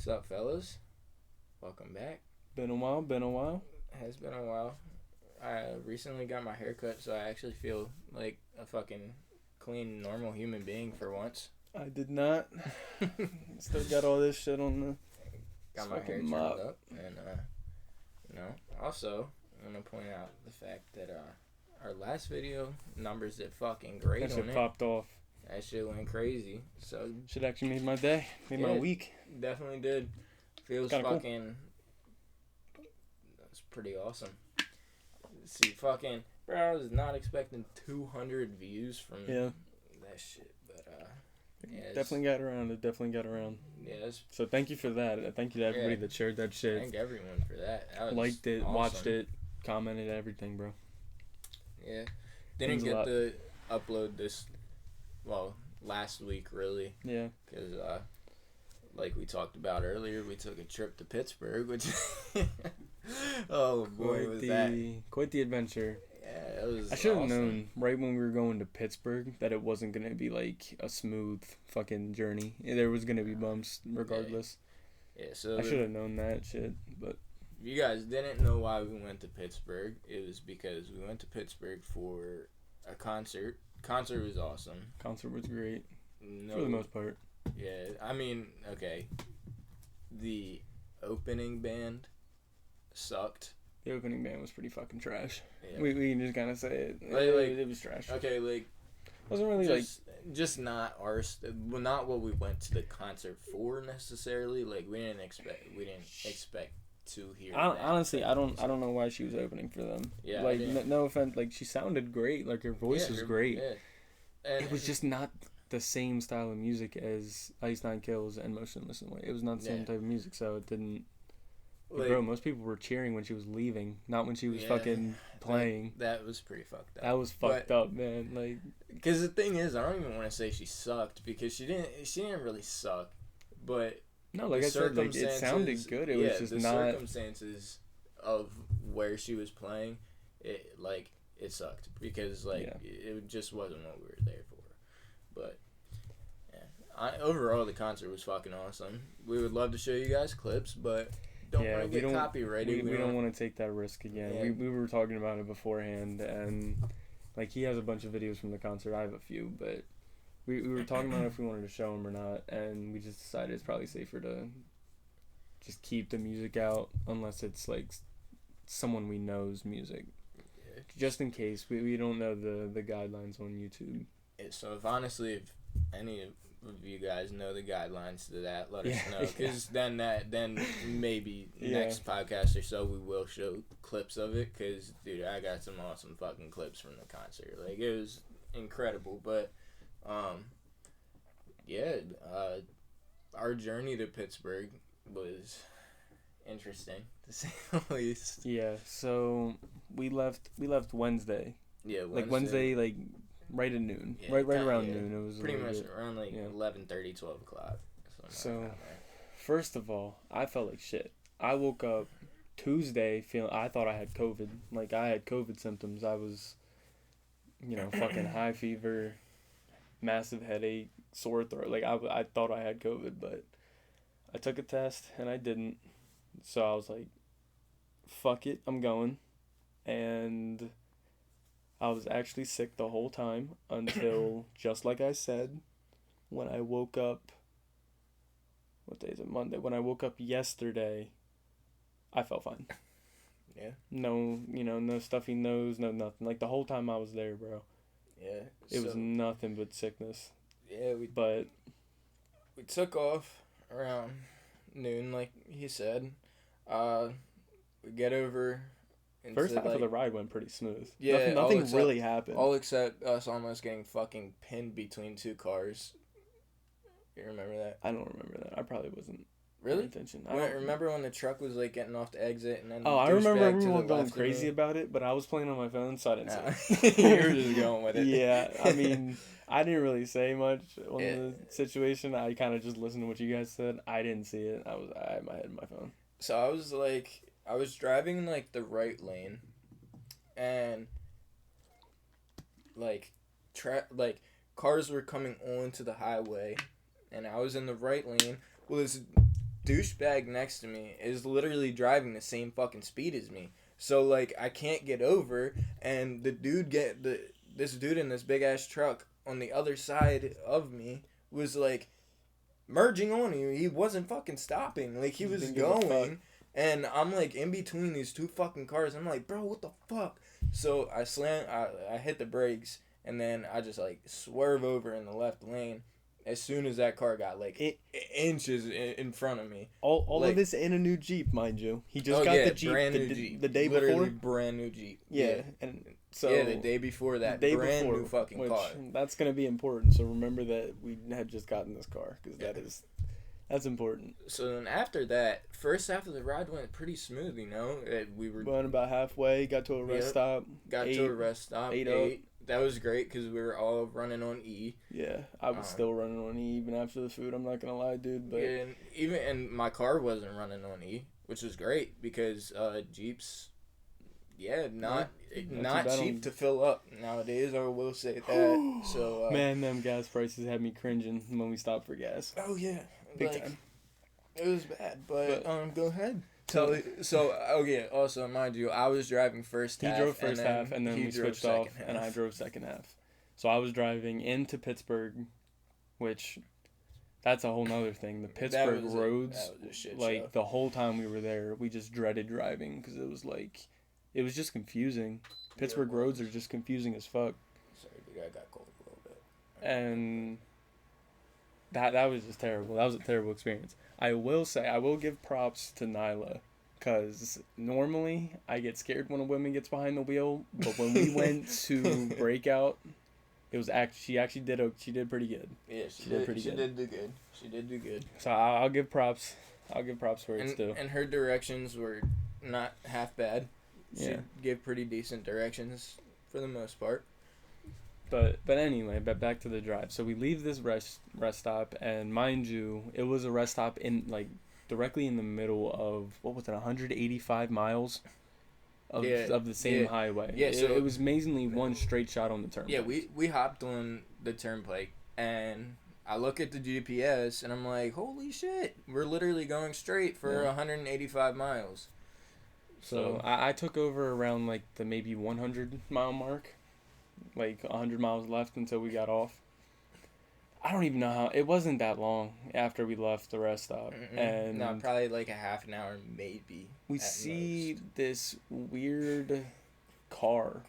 What's up, fellas? Welcome back. Been a while. Has been a while. I recently got my hair cut, so I actually feel like a fucking clean, normal human being for once. I did not. Still got all this shit on the Got my hair turned up, and also I'm gonna point out the fact that our last video numbers did fucking great that on shit it. popped off. That shit went crazy. So Shit actually made my day, my week. Definitely did. Feels Kinda fucking. Cool. That's pretty awesome. See, fucking, bro, I was not expecting 200 views from that shit, but definitely got around. Yeah. So thank you for that. Thank you to everybody that shared that shit. Thank everyone for that. Liked it, awesome. watched it, commented, everything, bro. Yeah. Didn't get to upload this, last week, really. Yeah. Because, like we talked about earlier, we took a trip to Pittsburgh, which, oh boy, quite the adventure. Yeah, it was. I should have known right when we were going to Pittsburgh that it wasn't gonna be like a smooth fucking journey. There was gonna be bumps regardless. Yeah, so I should have known that shit, but if you guys didn't know why we went to Pittsburgh, it was because we went to Pittsburgh for a concert. Concert was awesome. Concert was great for the most part. Yeah, I mean, okay. The opening band sucked. The opening band was pretty fucking trash. Yeah. We can just kind of say it. It was trash. Okay, like, wasn't really just not not what we went to the concert for necessarily. Like, we didn't expect to hear. Honestly, I don't know why she was opening for them. Yeah, like no offense, like she sounded great. Like her voice was great. Yeah. And it was just not the same style of music as Ice Nine Kills and Motionless in White. It was not the same type of music, so it didn't. Like, bro, most people were cheering when she was leaving, not when she was fucking playing. That was pretty fucked up. That was fucked up, man. Like, because the thing is, I don't even want to say she sucked because she didn't really suck, but no, like I said, like it sounded good. It was just the not circumstances of where she was playing. It sucked because it just wasn't what we were there for. But overall, the concert was fucking awesome. We would love to show you guys clips, but don't want to get copyrighted. We don't want to take that risk again. Yeah. We were talking about it beforehand, and like he has a bunch of videos from the concert. I have a few, but we were talking about if we wanted to show them or not, and we just decided it's probably safer to just keep the music out unless it's like someone we know's music, just in case we don't know the guidelines on YouTube. So if any of you guys know the guidelines to that, let us know, because then maybe next podcast or so we will show clips of it, because dude, I got some awesome fucking clips from the concert. Like, it was incredible. But our journey to Pittsburgh was interesting, to say the least. Yeah, so we left Wednesday. Yeah, Wednesday, like right at noon. Yeah, right around noon. It was pretty much around 11:30, 12 o'clock. So, first of all, I felt like shit. I woke up Tuesday I thought I had COVID. Like, I had COVID symptoms. I was, fucking high fever, massive headache, sore throat. Like, I thought I had COVID, but I took a test and I didn't. So I was like, fuck it, I'm going. And I was actually sick the whole time until, just like I said, when I woke up, what day is it? Monday. When I woke up yesterday, I felt fine. Yeah. No, no stuffy nose, no nothing. Like, the whole time I was there, bro. Yeah. It was nothing but sickness. Yeah, we took off around noon, like he said. We get over. First half of the ride went pretty smooth. Yeah, nothing really happened. All except us almost getting fucking pinned between two cars. You remember that? I don't remember that. I probably wasn't. Really? Attention. Remember when the truck was like getting off the exit and then? Oh, I remember everyone going crazy about it, but I was playing on my phone, so I didn't see it. You were just going with it. Yeah, I mean, I didn't really say much on the situation. I kind of just listened to what you guys said. I didn't see it. I had my head in my phone. So I was driving like the right lane, and cars were coming onto the highway, and I was in the right lane. Well, this douchebag next to me is literally driving the same fucking speed as me. So, like, I can't get over, and this dude in this big-ass truck on the other side of me was, like, merging on you. He wasn't fucking stopping. Like, he was going, and I'm, like, in between these two fucking cars. I'm like, bro, what the fuck? So, I hit the brakes, and then I just, like, swerve over in the left lane. As soon as that car got, like, inches in front of me. All like, of this in a new Jeep, mind you. He just got the Jeep the day Literally before. Brand new Jeep. Yeah. And so the day before that. Brand new fucking car. That's going to be important. So remember that we had just gotten this car. Because that's important. So then after that, first half of the ride went pretty smooth, you know. We were going about halfway, got to a rest stop. Got to a rest stop. Ate. That was great because we were all running on E. Yeah, I was still running on E even after the food. I'm not gonna lie, dude. But yeah, and my car wasn't running on E, which was great because Jeeps, not cheap to fill up nowadays. I will say that. So man, them gas prices had me cringing when we stopped for gas. Oh yeah, big time. It was bad, but go ahead. Also, mind you, I was driving first half. He drove first half, and then we switched off, and I drove second half. So I was driving into Pittsburgh, which, that's a whole nother thing. The Pittsburgh roads, like, the whole time we were there, we just dreaded driving, because it was just confusing. Pittsburgh roads are just confusing as fuck. Sorry, the guy got cold a little bit. And that was just terrible. That was a terrible experience. I will give props to Nyla, because normally I get scared when a woman gets behind the wheel, but when we went to Breakout, it was she did pretty good. Yeah, she did pretty good. She did do good. So I'll give props. I'll give props where it's due. And her directions were not half bad. She gave pretty decent directions for the most part. But anyway, back to the drive. So we leave this rest stop, and mind you, it was a rest stop directly in the middle of 185 miles of the same highway. Yeah, so it was amazingly one straight shot on the turnpike. Yeah, we hopped on the turnpike, and I look at the GPS, and I'm like, holy shit, we're literally going straight for 185 miles. So I took over around like the maybe 100 mile mark. Like 100 miles left until we got off. I don't even know how. It wasn't that long after we left the rest stop. And no, probably like a half an hour, maybe. We see this weird car.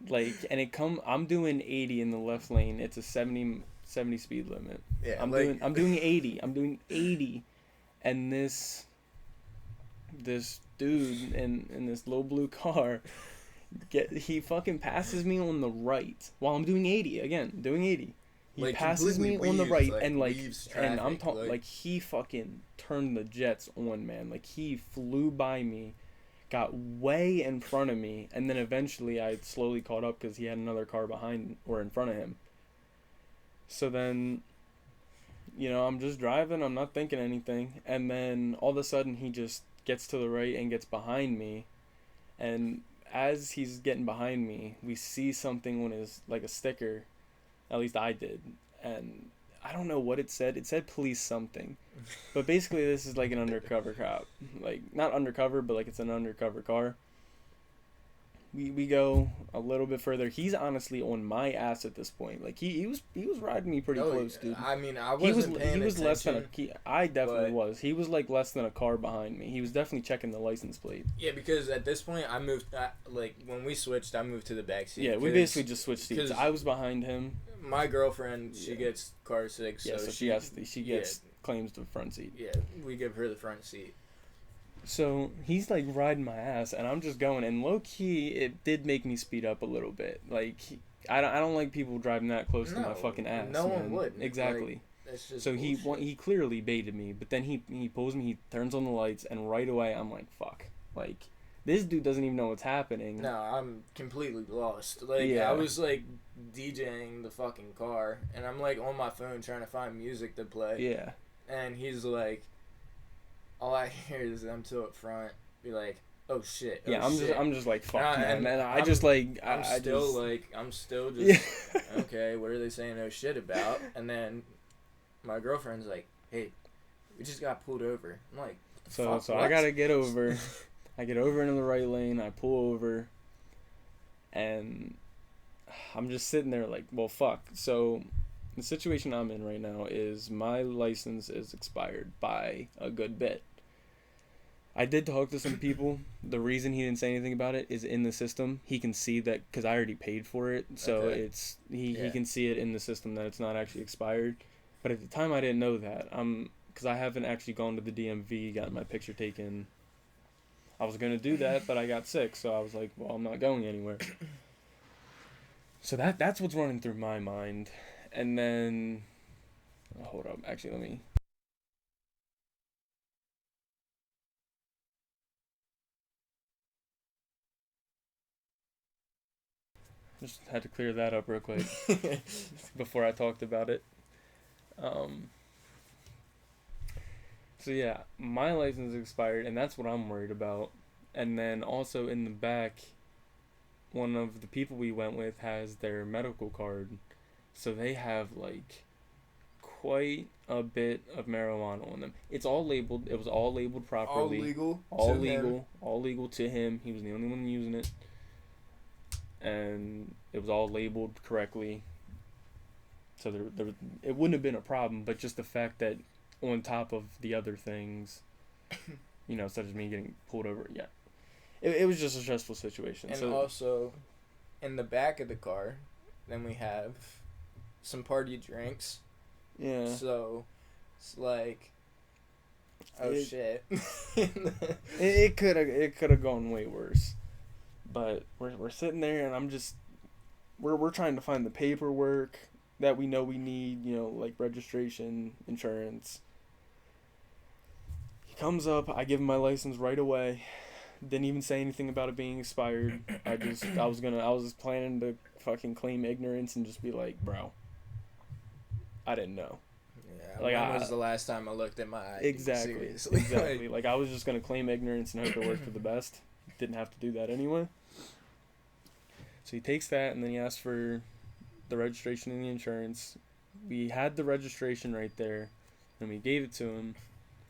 Like, and I'm doing 80 in the left lane. It's a 70 speed limit. Yeah, I'm doing 80. I'm doing 80. And this dude in this little blue car, he fucking passes me on the right while I'm doing 80 again, doing 80. He passes me on the right, and I'm talking like he fucking turned the jets on, man. Like, he flew by me, got way in front of me, and then eventually I slowly caught up because he had another car behind or in front of him. So then, I'm just driving, I'm not thinking anything, and then all of a sudden he just gets to the right and gets behind me, and as he's getting behind me, we see something on his, like, a sticker. At least I did. And I don't know what it said. It said police something. But basically this is like an undercover cop. Like, not undercover, but like it's an undercover car. We go a little bit further. He's honestly on my ass at this point. Like, he was riding me pretty close, dude. I mean, I wasn't paying He was attention, less than I definitely was. He was like less than a car behind me. He was definitely checking the license plate. Yeah, because at this point I moved. When we switched, I moved to the back seat. Yeah, we basically just switched seats. I was behind him. My girlfriend, she gets car sick, so she gets claims the front seat. Yeah, we give her the front seat. So he's like riding my ass, and I'm just going. And low key, it did make me speed up a little bit. Like, I don't like people driving that close to my fucking ass. No one would. Exactly. That's just so bullshit. he clearly baited me, but then he pulls me. He turns on the lights, and right away I'm like, fuck. Like, this dude doesn't even know what's happening. No, I'm completely lost. Like, I was like DJing the fucking car, and I'm like on my phone trying to find music to play. Yeah. And he's like, all I hear is them two up front be like, "Oh shit!" I'm just like, fuck, man. And I'm still just okay. What are they saying? Oh shit about? And then my girlfriend's like, "Hey, we just got pulled over. I'm like, so I gotta get over. I get over into the right lane. I pull over, and I'm just sitting there like, well, fuck. So the situation I'm in right now is my license is expired by a good bit. I did talk to some people. The reason he didn't say anything about it is in the system. He can see that because I already paid for it. So it's he can see it in the system that it's not actually expired. But at the time, I didn't know that. Because I haven't actually gone to the DMV, gotten my picture taken. I was going to do that, but I got sick. So I was like, well, I'm not going anywhere. So that's what's running through my mind. And then, hold up. Actually, let me. Just had to clear that up real quick before I talked about it. So yeah, my license expired, and that's what I'm worried about. And then also in the back, one of the people we went with has their medical card, so they have like quite a bit of marijuana on them. It's all labeled. It was all labeled properly. All legal to him. He was the only one using it. And it was all labeled correctly, so there it wouldn't have been a problem. But just the fact that on top of the other things, such as me getting pulled over, it was just a stressful situation. And so, also, in the back of the car, then we have some party drinks. Yeah. So it's like, shit. it could have gone way worse. But we're sitting there, and I'm just we're trying to find the paperwork that we know we need, like registration, insurance. He comes up, I give him my license right away. Didn't even say anything about it being expired. I was planning to fucking claim ignorance and just be like, bro, I didn't know. Yeah, like when was the last time I looked at my ID? Exactly. Like I was just gonna claim ignorance and hope it worked for the best. Didn't have to do that anyway. So he takes that, and then he asks for the registration and the insurance. We had the registration right there, and we gave it to him,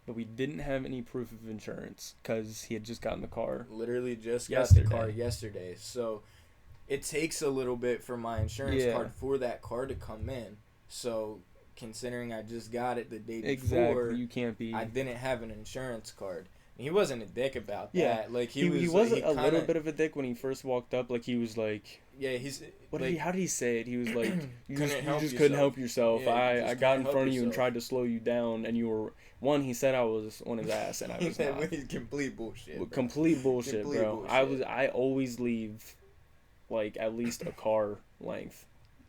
but we didn't have any proof of insurance because he had just gotten the car. Literally just got the car yesterday. So it takes a little bit for my insurance card for that car to come in. So considering I just got it the day before, you can't be. I didn't have an insurance card. He wasn't a dick about that. Yeah, like he was a little bit of a dick when he first walked up. Like he was like, he's. How did he say it? He was like, you just couldn't help yourself. Yeah, I got in front of you and tried to slow you down, and you were he said I was on his ass, and I was not. Complete bullshit. Bro. Complete bullshit, bro. I always leave, like at least a car length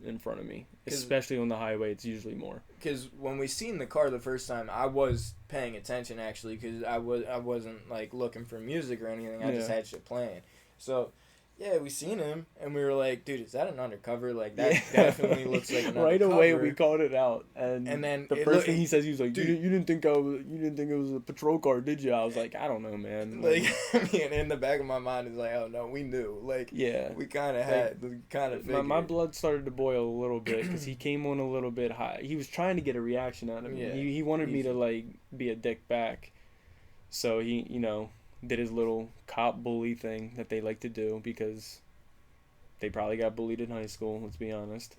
in front of me, especially on the highway. It's usually more. Because when we seen the car the first time, I was paying attention actually, because I wasn't like looking for music or anything. I just had shit playing. So yeah, we seen him and we were like, dude, is that an undercover? Like that definitely looks like an right undercover. away we called it out, and then the first thing he says, he was like, dude, you didn't think it was a patrol car, did you? I was like, I don't know, man. Like I mean, in the back of my mind is like, oh no, we knew. Like we kind of my blood started to boil a little bit because he came on a little bit high. He was trying to get a reaction out of me. He wanted me to like be a dick back, so he did his little cop bully thing that they like to do because they probably got bullied in high school, let's be honest.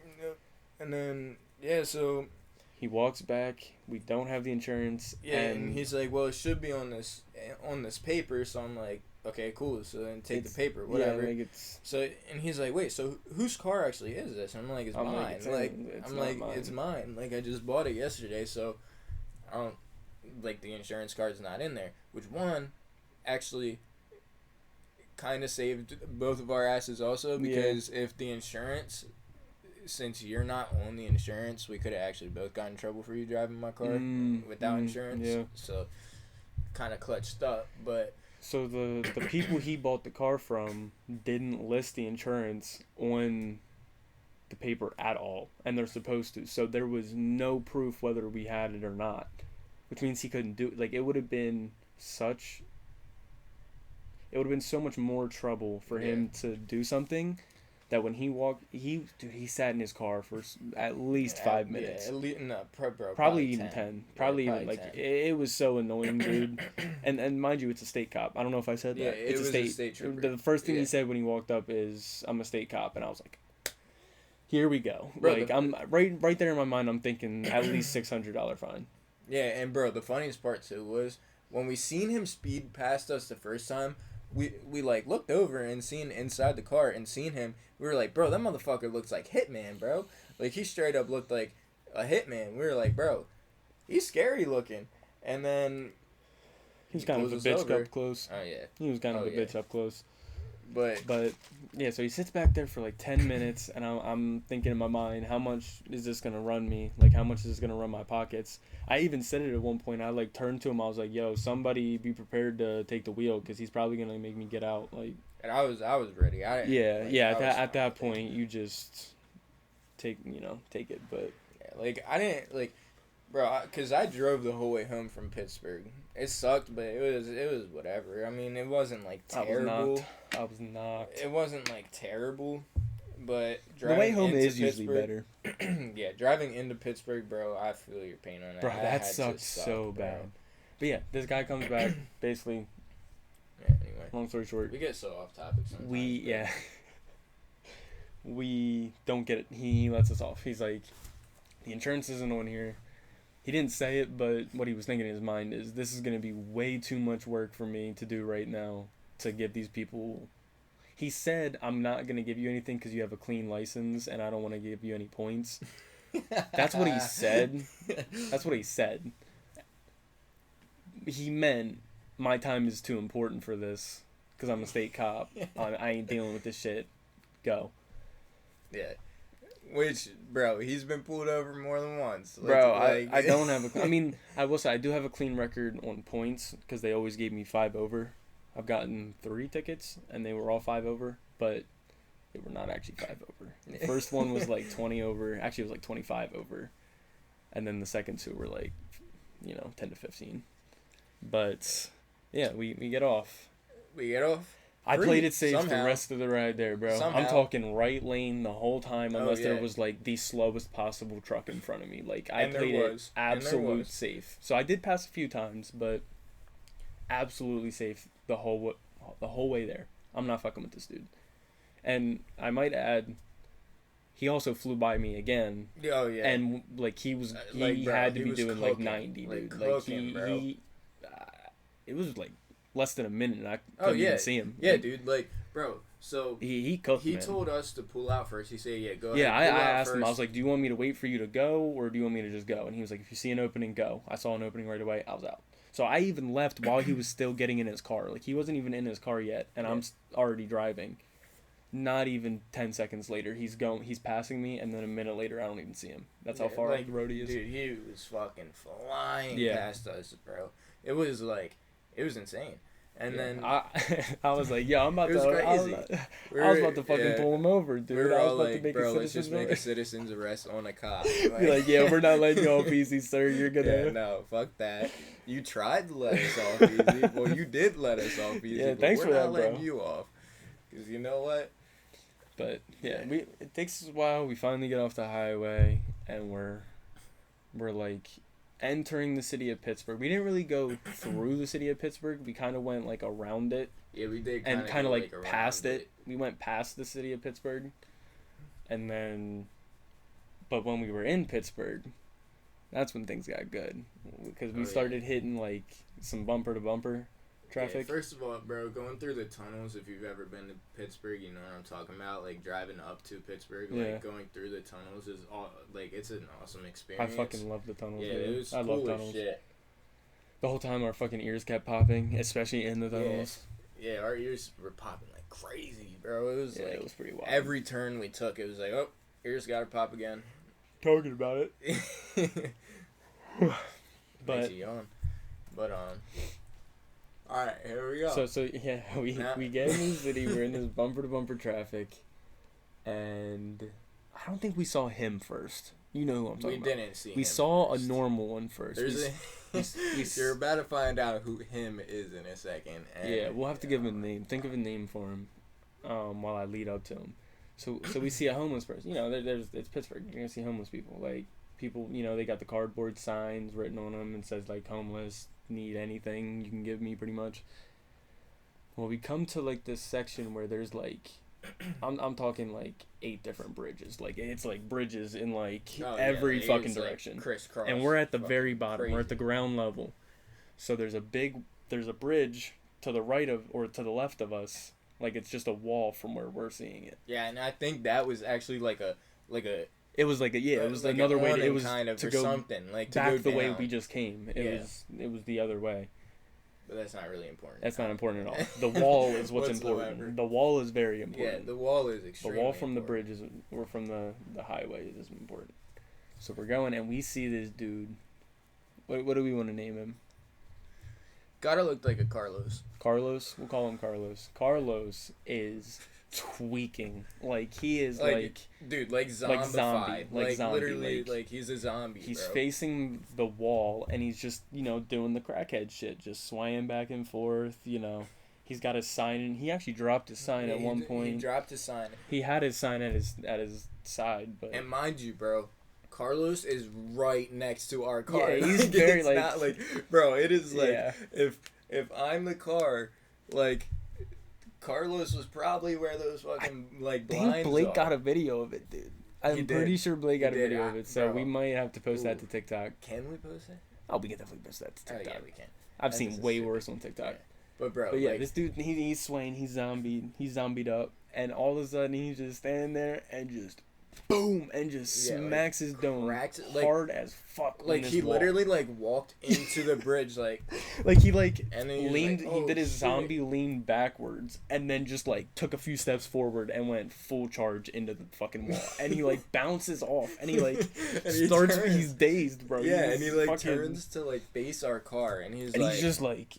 And then so he walks back, we don't have the insurance, and he's like, well, it should be on this paper. So I'm like, okay, cool, so then take the paper, whatever. So and he's like, wait, so whose car actually is this? And I'm like, it's mine. It's mine. Like I just bought it yesterday, so I don't like the insurance card's not in there, which actually kind of saved both of our asses also, because if the insurance, since you're not on the insurance, we could have actually both got in trouble for you driving my car without insurance. So kind of clutched up. But so the people he bought the car from didn't list the insurance on the paper at all, and they're supposed to, so there was no proof whether we had it or not, which means he couldn't do it. Like it would have been so much more trouble for him to do something that when he walked, he sat in his car for at least 5 minutes. Yeah, no, probably even 10. Probably even like 10. it was so annoying, dude. and mind you, it's a state cop. I don't know if I said that. Yeah, it's a state trooper. The first thing he said when he walked up is, "I'm a state cop," and I was like, "Here we go." Bro, like I'm right there in my mind. I'm thinking at least $600 fine. Yeah, and bro, the funniest part too was when we seen him speed past us the first time. We like looked over and seen inside the car and seen him. We were like, bro, that motherfucker looks like Hitman, bro. Like he straight up looked like a hitman. We were like, bro, he's scary looking. And then he's kind of a bitch up close. Oh yeah, he was kind of a bitch up close. But yeah, so he sits back there for like 10 minutes, and I'm thinking in my mind, how much is this gonna run me? Like, how much is this gonna run my pockets? I even said it at one point. I like turned to him. I was like, "Yo, somebody be prepared to take the wheel, because he's probably gonna make me get out." Like, and I was ready. At that point, you just take it. But yeah, like I didn't like, bro, because I drove the whole way home from Pittsburgh. It sucked, but it was whatever. I mean, it wasn't like terrible. I was knocked. It wasn't like terrible, but the way home is usually better. Yeah, driving into Pittsburgh, bro, I feel your pain on that. Bro, that sucked so bad. But yeah, this guy comes back, basically. Yeah, anyway. Long story short. We get so off topic sometimes. We don't get it. He lets us off. He's like, the insurance isn't on here. He didn't say it, but what he was thinking in his mind is, this is going to be way too much work for me to do right now to give these people. He said, "I'm not going to give you anything because you have a clean license and I don't want to give you any points." That's what he said. That's what he said. He meant, my time is too important for this because I'm a state cop. I ain't dealing with this shit. Go. Yeah. Which, bro, he's been pulled over more than once. Bro, I don't have I mean, I will say I do have a clean record on points because they always gave me 5 over. I've gotten 3 tickets and they were all 5 over, but they were not actually 5 over. The first one was like 20 over. Actually, it was like 25 over. And then the second 2 were like, 10 to 15. But yeah, we get off. We get off? I played it safe the rest of the ride there, bro. Somehow. I'm talking right lane the whole time, unless there was like the slowest possible truck in front of me. Like, I played it absolute safe. So I did pass a few times, but absolutely safe the whole way there. I'm not fucking with this dude. And I might add, he also flew by me again. Oh yeah. And like he had to be doing like 90, dude. Like he it was like less than a minute and I couldn't even see him. Yeah, dude. Like, bro, so he cooked, He told us to pull out first. He said, yeah, go ahead. Yeah, I asked him, I was like, do you want me to wait for you to go or do you want me to just go? And he was like, if you see an opening, go. I saw an opening right away. I was out. So I even left while he was still getting in his car. Like, he wasn't even in his car yet and I'm already driving. Not even 10 seconds later, he's passing me, and then a minute later, I don't even see him. That's how far the road he is. Dude, he was fucking flying past us, bro. It was insane. And then I was like, yo, I'm about to. Crazy. I was about to fucking pull him over, dude. We were I was all about like, to make bro, a let's just make a citizen's arrest on a cop. Be like, yeah, we're not letting you off easy, sir. You're gonna. Yeah, no, fuck that. You tried to let us off easy. Well, you did let us off easy. Yeah, but thanks we're for that, not letting bro. you off. Because you know what? But yeah, it takes us a while. We finally get off the highway, and we're like entering the city of Pittsburgh. We didn't really go through the city of Pittsburgh. We kind of went like around it. Yeah, we did. And kind of like past it. We went past the city of Pittsburgh, and then, but when we were in Pittsburgh, that's when things got good because we started hitting like some bumper to bumper traffic. Yeah, first of all, bro, going through the tunnels, if you've ever been to Pittsburgh, you know what I'm talking about. Like, driving up to Pittsburgh, like, going through the tunnels is, it's an awesome experience. I fucking love the tunnels, yeah, dude. It was I cool love tunnels. As shit. The whole time our fucking ears kept popping, especially in the tunnels. Yeah, our ears were popping like crazy, bro. It was it was pretty wild. Every turn we took, it was like, oh, ears gotta pop again. Talking about it. Makes you yawn. But, alright, here we go. So yeah, we get in the city, we're in this bumper to bumper traffic, and I don't think we saw him first. You know who I'm talking about. We didn't see him. We saw first. a normal one first. You're about to find out who him is in a second. And, yeah, we'll have to give him a name. Think of a name for him while I lead up to him. So we see a homeless person. You know, it's Pittsburgh. You're gonna see homeless people. Like people, you know, they got the cardboard signs written on them and says like homeless, need anything you can give me, pretty much. Well, we come to like this section where there's like, I'm talking like 8 different bridges. Like it's like bridges in like every fucking direction. Like crisscross. And we're at the very bottom. Crazy. We're at the ground level. So there's a bridge to the right of, or to the left of us. Like it's just a wall from where we're seeing it. Yeah, and I think that was actually like a. It was like it was like another way. It was kind of to or go something like to back go the down. way we just came. It was the other way. But that's not really important. That's not important at all. The wall is what's important. The wall is very important. Yeah, the wall is extremely. The wall from important. the bridge or from the highway is important. So we're going and we see this dude. What do we want to name him? Gotta look like a Carlos. Carlos? We'll call him Carlos. Carlos is tweaking. Like, he is like dude, like zombified. Like zombie. Literally, like he's a zombie, He's bro. facing the wall, and he's just, you know, doing the crackhead shit. Just swaying back and forth, you know. He's got his sign, and he actually dropped his sign at one point. He dropped his sign. He had his sign at his side, but... And mind you, bro, Carlos is right next to our car. Yeah, he's very, it's like... not like... Bro, it is like... Yeah. If I'm the car, like... Carlos was probably where those fucking, like, blinds I think Blake are. got a video of it, dude. I'm pretty sure Blake got a video of it, so we might have to post that to TikTok. Can we post it? Oh, we can definitely post that to TikTok. Oh, yeah, we can. I've seen way worse on TikTok. Yeah. But, bro, yeah, like, this dude, he's swaying, he's zombied up, and all of a sudden he's just standing there and just boom, and just smacks his dome hard as fuck. Like he literally like walked into the bridge like he and then leaned. Like, oh, he did his zombie lean backwards and then just like took a few steps forward and went full charge into the fucking wall. And he like bounces off and he like starts. He's dazed, bro. Yeah, and he like turns to like face our car and he's just like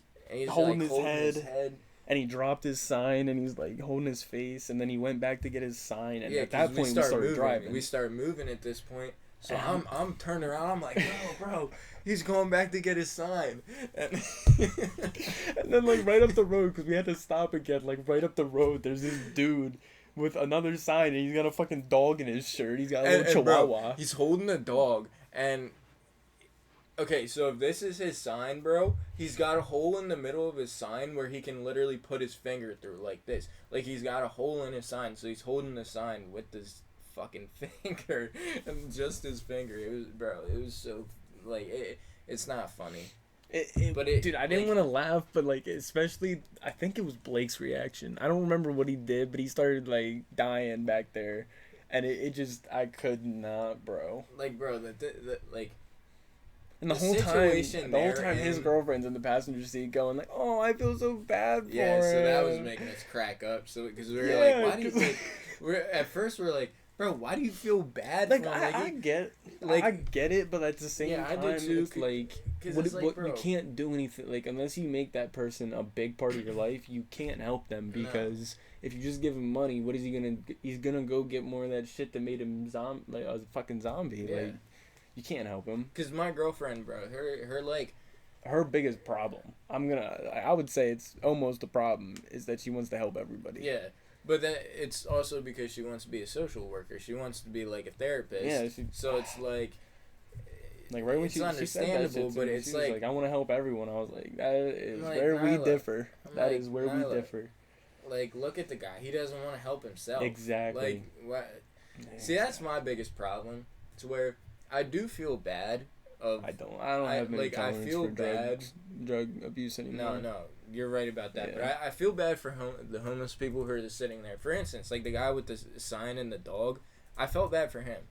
holding his head. And he dropped his sign, and he's, like, holding his face, and then he went back to get his sign, and at that point, we started driving. We started moving at this point, so I'm turning around, I'm like, bro, he's going back to get his sign. And then, like, right up the road, because we had to stop again, like, right up the road, there's this dude with another sign, and he's got a fucking dog in his shirt. He's got a little chihuahua. Bro, he's holding a dog, and... Okay, so if this is his sign, bro, he's got a hole in the middle of his sign where he can literally put his finger through like this. Like, he's got a hole in his sign, so he's holding the sign with his fucking finger and just his finger. It was so, like, it's not funny. Dude, I didn't want to laugh, but, like, especially, I think it was Blake's reaction. I don't remember what he did, but he started, like, dying back there, and it just, I could not, bro. Like, bro, like... And the whole time his girlfriend's in the passenger seat going like, "Oh, I feel so bad for him." Yeah, so that was making us crack up. So because we were like, "Why do you?" Like, at first we're like, "Bro, why do you feel bad?" Like, I get it, but at the same time, I do too, it's like, you can't do anything. Like, unless you make that person a big part of your life, you can't help them because if you just give him money, what is he gonna? He's gonna go get more of that shit that made him a fucking zombie. Yeah. Like. You can't help him. Cause my girlfriend, bro, her biggest problem, I would say it's almost a problem, is that she wants to help everybody. Yeah, but then it's also because she wants to be a social worker. She wants to be like a therapist. Yeah. So it's like right when she said that shit, but it's like I want to help everyone. I was like, that is where we differ. That is where we differ. Like, look at the guy. He doesn't want to help himself. Exactly. Like, what? See, that's my biggest problem. It's where I do feel bad. I don't have many tolerance for drug abuse anymore. No, you're right about that. Yeah. But I feel bad for the homeless people who are just sitting there. For instance, like the guy with the sign and the dog, I felt bad for him.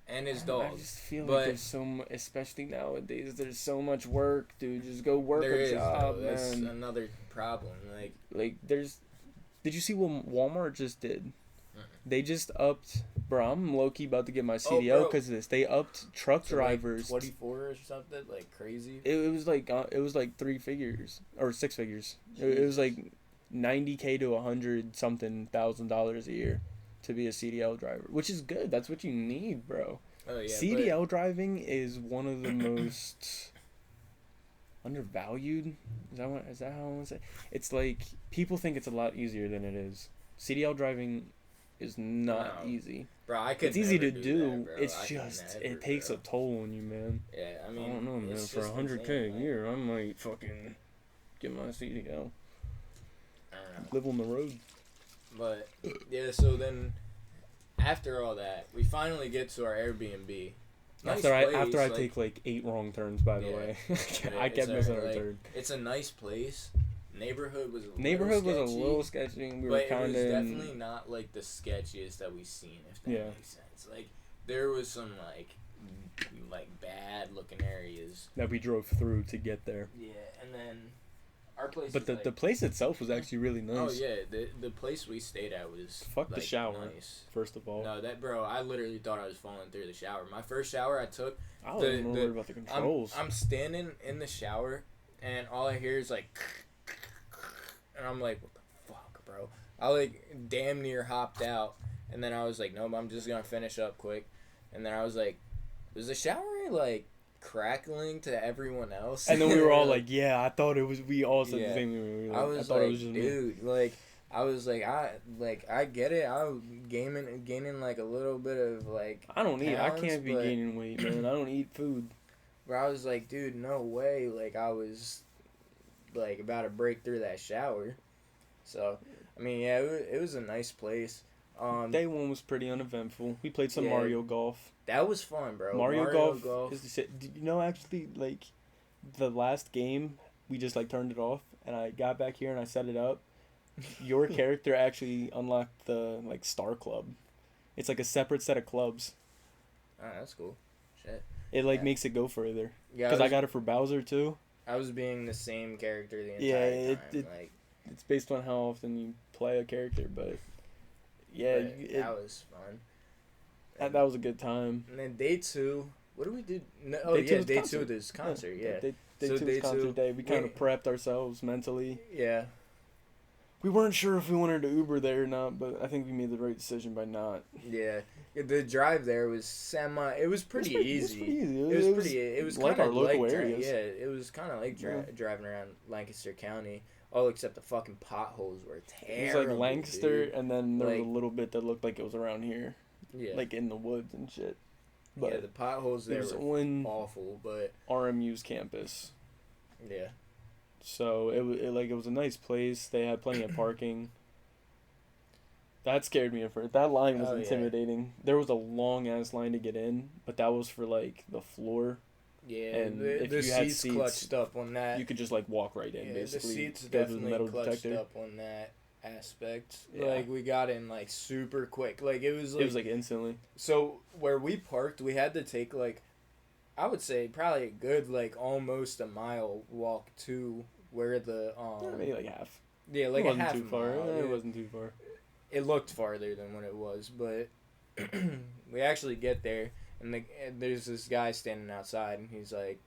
And his dog. I just feel like there's so much, especially nowadays, there's so much work, dude. Just go work a job, man. That's another problem. Like did you see what Walmart just did? They just upped, bro. I'm low key about to get my CDL because of this. They upped truck drivers. Like 24 or something, like crazy. It was like 3 figures or 6 figures. It was like $90K to $100,000 a year to be a CDL driver, which is good. That's what you need, bro. Oh yeah. CDL driving is one of the most undervalued. Is that how I want to say? It's like people think it's a lot easier than it is. CDL driving is not easy. Bro, I could. It's easy to do. That, it's just it takes a toll on you, man. Yeah, I mean, I don't know, man. For $100K a year, I might fucking get my CDL. I don't know. Live on the road. But yeah, so then after all that, we finally get to our Airbnb. Nice after I take like 8 wrong turns, by the way, I kept missing a turn. It's a nice place. Neighborhood was a little sketchy. We were kind of. It was definitely not like the sketchiest that we've seen, if that makes sense. Like there was some like bad looking areas that we drove through to get there. Yeah, and then our place. But the place itself was actually really nice. Oh yeah, the place we stayed at was the shower. Nice. First of all. No, bro, I literally thought I was falling through the shower. My first shower I took. I was worried about the controls. I'm standing in the shower, and all I hear is like. And I'm like, what the fuck, bro? I like damn near hopped out, and then I was like, nope, I'm just gonna finish up quick. And then I was like, was the shower like crackling to everyone else? And then we were all like, yeah, I thought it was. We all said the same thing. I thought it was just dude, me. Like I was like, I get it. I was gaining like a little bit of like. I don't eat. I can't be gaining weight, man. I don't eat food. But I was like, dude, no way. Like I was. Like about to break through that shower, so I mean, yeah, it was a nice place. Day 1 was pretty uneventful. We played some Mario Golf. That was fun, bro. Mario Golf is the shit. Did you know actually like the last game we just like turned it off and I got back here and I set it up. Your character actually unlocked the like Star Club. It's like a separate set of clubs. Oh, that's cool. Shit. It like makes it go further. Yeah. Because I got it for Bowser too. I was being the same character the entire time. It's based on how often you play a character, but that was fun. That was a good time. And then day 2, what did we do? Day 2 of this concert. Yeah, day 2 was concert day. We kind of prepped ourselves mentally. Yeah. We weren't sure if we wanted to Uber there or not, but I think we made the right decision by not. Yeah. The drive there was It was pretty easy. It was like kind our of local areas. Yeah, it was kind of like driving around Lancaster County. All except the fucking potholes were terrible. It was like Lancaster, dude. And then there was a little bit that looked like it was around here. Yeah. Like in the woods and shit. But yeah, the potholes there were awful, but... RMU's campus. Yeah. So it was a nice place. They had plenty of parking. That scared me at first. That line was intimidating. Yeah. There was a long ass line to get in, but that was for like the floor. Yeah, and if you had seats clutched up on that. You could just like walk right in. Basically, the seats definitely clutched up on that aspect. Yeah. Like we got in like super quick. Like it was like instantly. So where we parked, we had to take like, I would say probably a good like almost a mile walk to where the maybe like half. Yeah, like a half too far. Mile. It wasn't too far. It looked farther than what it was, but we actually get there, and there's this guy standing outside, and he's like,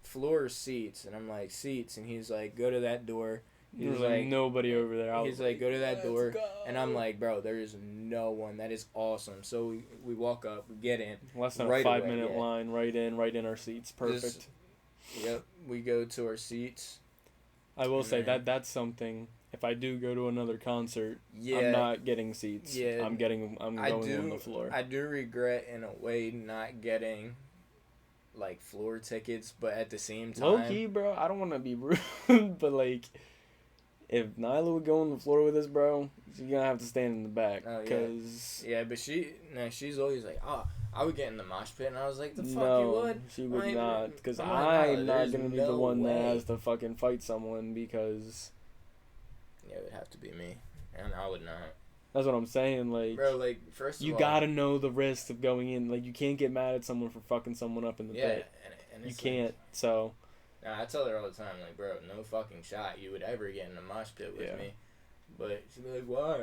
floor or seats? And I'm like, seats, and he's like, go to that door. There's like nobody over there. He's like, go to that door, and I'm like, bro, there is no one. That is awesome. So we walk up, we get in. Less than a 5-minute line, right in our seats. Perfect. Yep, we go to our seats. I will say that's something. If I do go to another concert, I'm not getting seats. Yeah, I'm going on the floor. I do regret in a way not getting like floor tickets, but at the same time, low key, bro, I don't want to be rude, but like, if Nyla would go on the floor with us, bro, she's gonna have to stand in the back. Yeah, but she's always like, oh, I would get in the mosh pit, and I was like, the fuck you would? She would not, because I'm not gonna be the one that has to fucking fight someone because. Yeah, it would have to be me, and I would not. That's what I'm saying, like... Bro, like, first of all... You gotta know the risks of going in. Like, you can't get mad at someone for fucking someone up in the pit. And you can't, so... Nah, I tell her all the time, like, bro, no fucking shot you would ever get in a mosh pit with me. But she'd be like, why?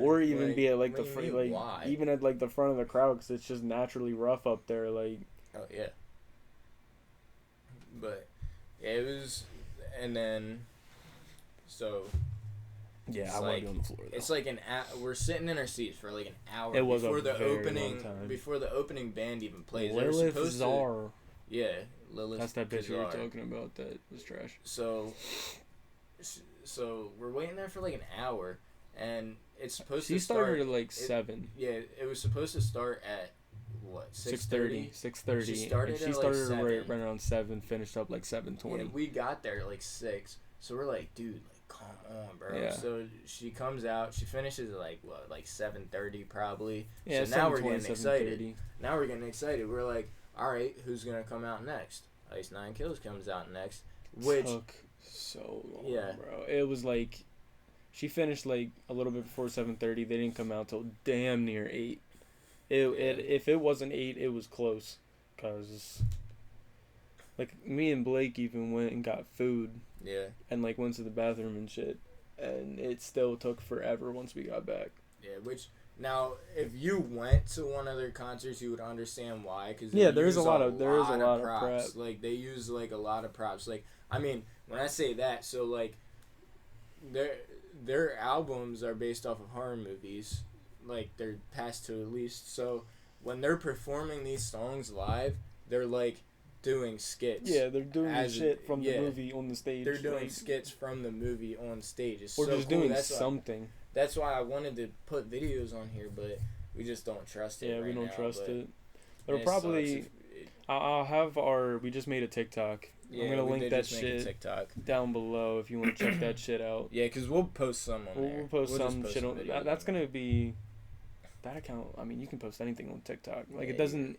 Or even be at, like, the front... Like, why? Even at, like, the front of the crowd, because it's just naturally rough up there, like... Oh, yeah. But, yeah, it was... And then... So... Yeah, I want to be on the floor, though. It's like we're sitting in our seats for like an hour it was before the opening time. Before the opening band even plays. Lilith Czar. Yeah, Lilith. That's that bitch you were talking about. That was trash. So we're waiting there for like an hour, and it's supposed She to start. started at like 7. Yeah, it was supposed to start at what 6:30. 6:30. She started and at started like 7. right around 7. Finished up like 7:20. Yeah, we got there at like 6. So we're like, dude, like, come on, bro. Yeah. So she comes out. She finishes at like what, like 7:30 probably. Yeah, so now we're getting excited. Now we're getting excited. We're like, all right, who's gonna come out next? Ice 9 Kills comes out next, which took so long, yeah, bro. It was like she finished like a little bit before 7:30. They didn't come out till damn near 8. If it wasn't 8, it was close, cause like me and Blake even went and got food. Yeah. And like went to the bathroom and shit, and it still took forever once we got back. Yeah, which now if you went to one of their concerts, you would understand why. Cause there's a lot of props. prep. Like they use like a lot of props. Like I mean, when I say that, so like their albums are based off of horror movies, like they're past two at least. So when they're performing these songs live, they're like doing skits. Yeah, they're doing shit from the movie on the stage. They're doing skits from the movie on stage. It's or so just cool. doing That's something. That's why I wanted to put videos on here, but we just don't trust it. Yeah, right we don't now, trust it. It'll probably. I'll have our. We just made a TikTok. Yeah, I'm gonna link that shit down below if you want to check that shit out. Yeah, because we'll post some on there. We'll post some shit on. That's gonna be. That account. I mean, you can post anything on TikTok. Like it doesn't.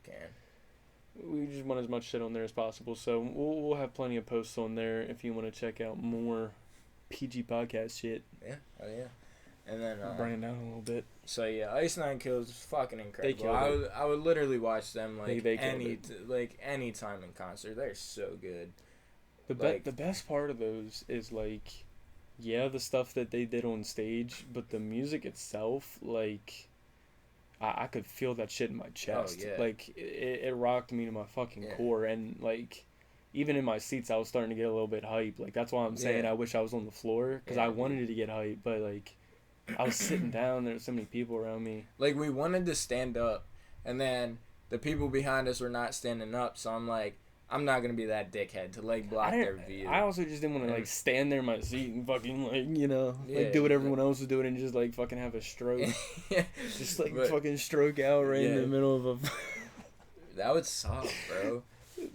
We just want as much shit on there as possible, so we'll have plenty of posts on there if you want to check out more PG podcast shit. Yeah, oh yeah. And then bring it down a little bit. So yeah, Ice 9 Kills is fucking incredible. They killed it. I would literally watch them like they any time in concert. They're so good. The best part of those is like, yeah, the stuff that they did on stage, but the music itself, like, I could feel that shit in my chest. Oh, yeah. Like it rocked me to my fucking core, and like even in my seats, I was starting to get a little bit hype. Like that's why I'm saying I wish I was on the floor because I wanted to get hype, but like. I was sitting down. There were so many people around me. Like, we wanted to stand up, and then the people behind us were not standing up, so I'm like, I'm not going to be that dickhead to, like, block their view. I also just didn't want to, like, stand there in my seat and fucking, like, you know, like, do what everyone else was doing and just, like, fucking have a stroke. Just, like, fucking stroke out right in the middle of a... That would suck, bro.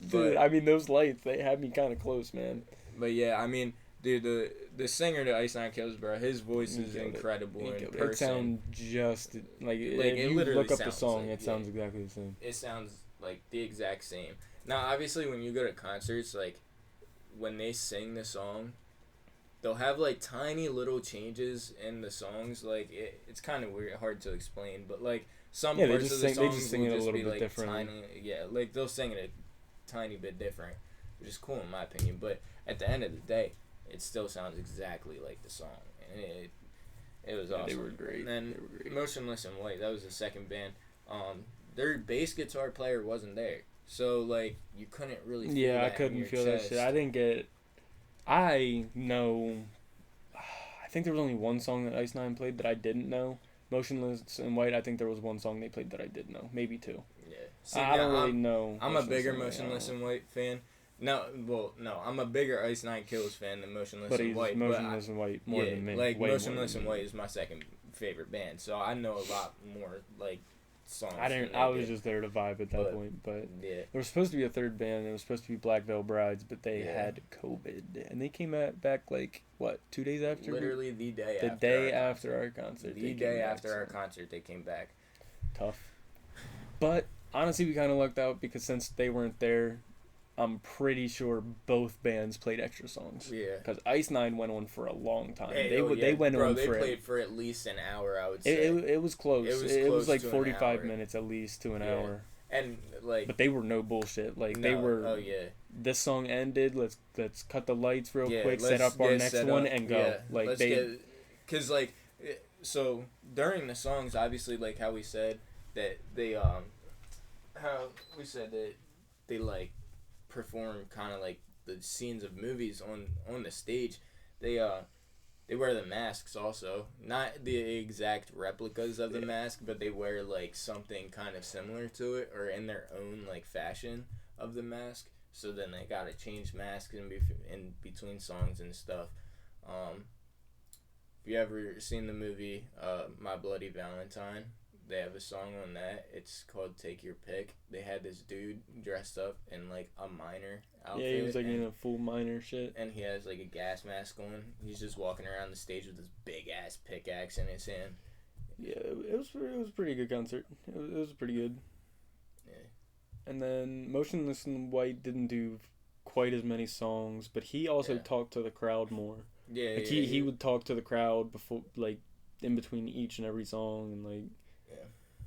Dude, I mean, those lights, they had me kind of close, man. But, yeah, I mean... Dude, the singer to Ice 9 Kills, bro, his voice is incredible in person. It sounds just like if you look up the song, it sounds exactly the same. It sounds like the exact same. Now, obviously, when you go to concerts, like when they sing the song, they'll have like tiny little changes in the songs. Like it's kind of weird, hard to explain, but like some parts of the songs they just sing it a little bit different. Like they'll sing it a tiny bit different, which is cool in my opinion. But at the end of the day, it still sounds exactly like the song, and it was awesome. They were great. And then Motionless in White, that was the second band. Their bass guitar player wasn't there, so like you couldn't really feel that I couldn't in your feel chest. that shit. I didn't get. I know. I think there was only one song that Ice 9 played that I didn't know. Motionless in White, I think there was one song they played that I did know, maybe 2. Yeah, see, I don't really know. I'm a bigger Motionless in White fan. No, I'm a bigger Ice 9 Kills fan than Motionless in White. Motionless in White more than me. Like Motionless in White is my second favorite band, so I know a lot more like songs. I was just there to vibe at that point, but there was supposed to be a third band. It was supposed to be Black Veil Brides, but they had COVID, and they came back like what 2 days after? Literally the day after our concert. The day after our concert, they came back. Tough, but honestly, we kind of lucked out because since they weren't there. I'm pretty sure both bands played extra songs. Yeah. Because Ice 9 went on for a long time. They went on for... They played for at least an hour, I would say. It was close. It was like 45 minutes at least to an hour. And, like... But they were no bullshit. Like, they were... Oh, yeah. This song ended. Let's cut the lights real quick, set up our next one, and go. Yeah. Like, Because, like... So, during the songs, obviously, like how we said that they, How we said that they, like... perform kind of like the scenes of movies on the stage. They wear the masks also, not the exact replicas of the mask, but they wear like something kind of similar to it or in their own like fashion of the mask. So then they gotta change masks in between songs and stuff. you ever seen the movie My Bloody Valentine, they have a song on that. It's called Take Your Pick. They had this dude dressed up in like a miner outfit. Yeah, he was like in a full miner shit. And he has like a gas mask on. He's just walking around the stage with this big ass pickaxe in his hand. Yeah, it was a pretty good concert. It was pretty good. Yeah. And then Motionless in White didn't do quite as many songs, but he also talked to the crowd more. Yeah, like he would talk to the crowd before, like, in between each and every song, and like. Yeah.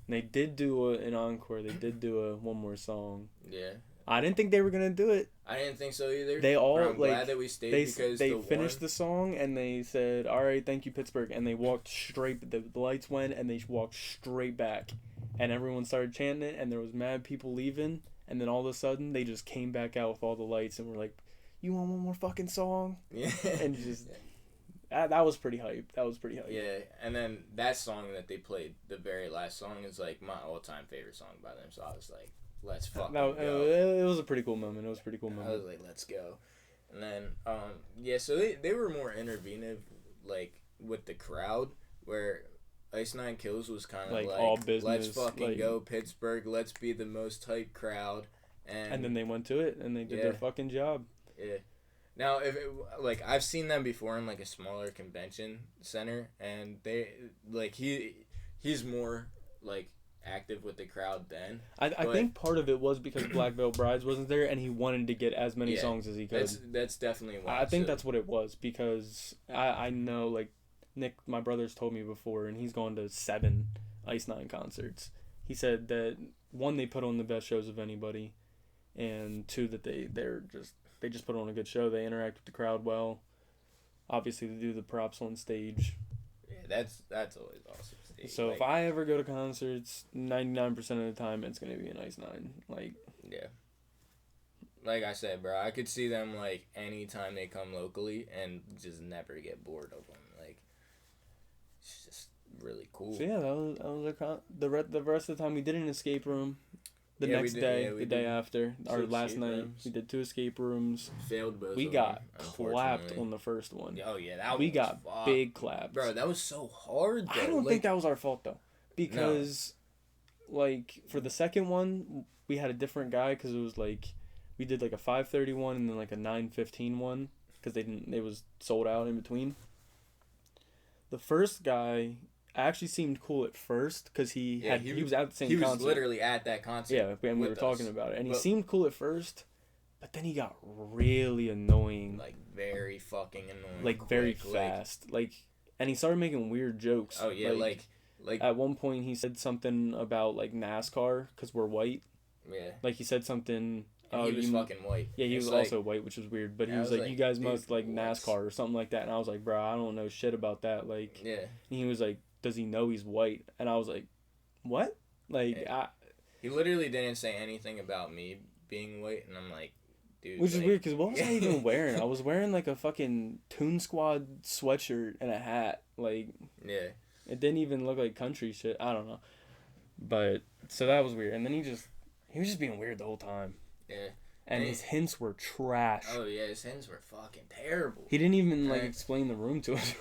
And they did do an encore. They did do one more song. Yeah. I didn't think they were gonna do it. I didn't think so either. They all I'm glad that we stayed because they finished the song and they said, "All right, thank you, Pittsburgh," and they walked straight. The lights went and they walked straight back, and everyone started chanting it, and there was mad people leaving, and then all of a sudden they just came back out with all the lights and were like, "You want one more fucking song?" Yeah. And just that was pretty hype. That was pretty hype. Yeah, and then that song that they played, the very last song, is like my all-time favorite song by them. So I was like, let's fucking go. It was a pretty cool moment. I was like, let's go. And then, so they were more interventive, like, with the crowd, where Ice Nine Kills was kind of like all business. Let's fucking go, Pittsburgh. Let's be the most hyped crowd. And then they went to it, and they did their fucking job. Yeah. Now, I've seen them before in, like, a smaller convention center, and they, like, he's more, like, active with the crowd then. I think part of it was because Black Veil Brides wasn't there, and he wanted to get as many songs as he could. That's definitely why. I think that's what it was, because I know, like, Nick, my brother's told me before, and he's gone to 7 Ice Nine concerts. He said that, 1, they put on the best shows of anybody, and 2, that they just put on a good show. They interact with the crowd well. Obviously, they do the props on stage. Yeah, that's always awesome. So if I ever go to concerts, 99% of the time it's gonna be an Ice Nine. Like, yeah. Like I said, bro, I could see them like anytime they come locally and just never get bored of them. Like, it's just really cool. So yeah, that was the rest of the time we did an escape room. The next day, the day after, our last night, we did 2 escape rooms. Failed both. We got clapped on the first one. Oh yeah, we got big claps. Bro, that was so hard, though. I don't think that was our fault though, because like for the second one, we had a different guy because it was like we did like a 5:30 one and then like a 9:15 one because they was sold out in between. The first guy actually seemed cool at first because he was at the same concert. He was literally at that concert. Yeah, and we were talking about it, and he seemed cool at first, but then he got really annoying. Like very fucking annoying. Like very fast. And he started making weird jokes. Oh yeah, like at one point he said something about like NASCAR because we're white. Yeah. Like he said something. He was fucking white. Yeah, he was also white, which was weird. But he was like, "You guys must like NASCAR or something like that." And I was like, "Bro, I don't know shit about that." Like, yeah. And he was like, "Does he know he's white?" And I was like, "What?" Like, he literally didn't say anything about me being white, and I'm like, dude. Which is weird because what was I even wearing? I was wearing like a fucking Toon Squad sweatshirt and a hat. Like, yeah. It didn't even look like country shit. I don't know. But so that was weird. And then he was just being weird the whole time. Yeah. And his hints were trash. Oh yeah, his hints were fucking terrible. He didn't even like explain the room to us.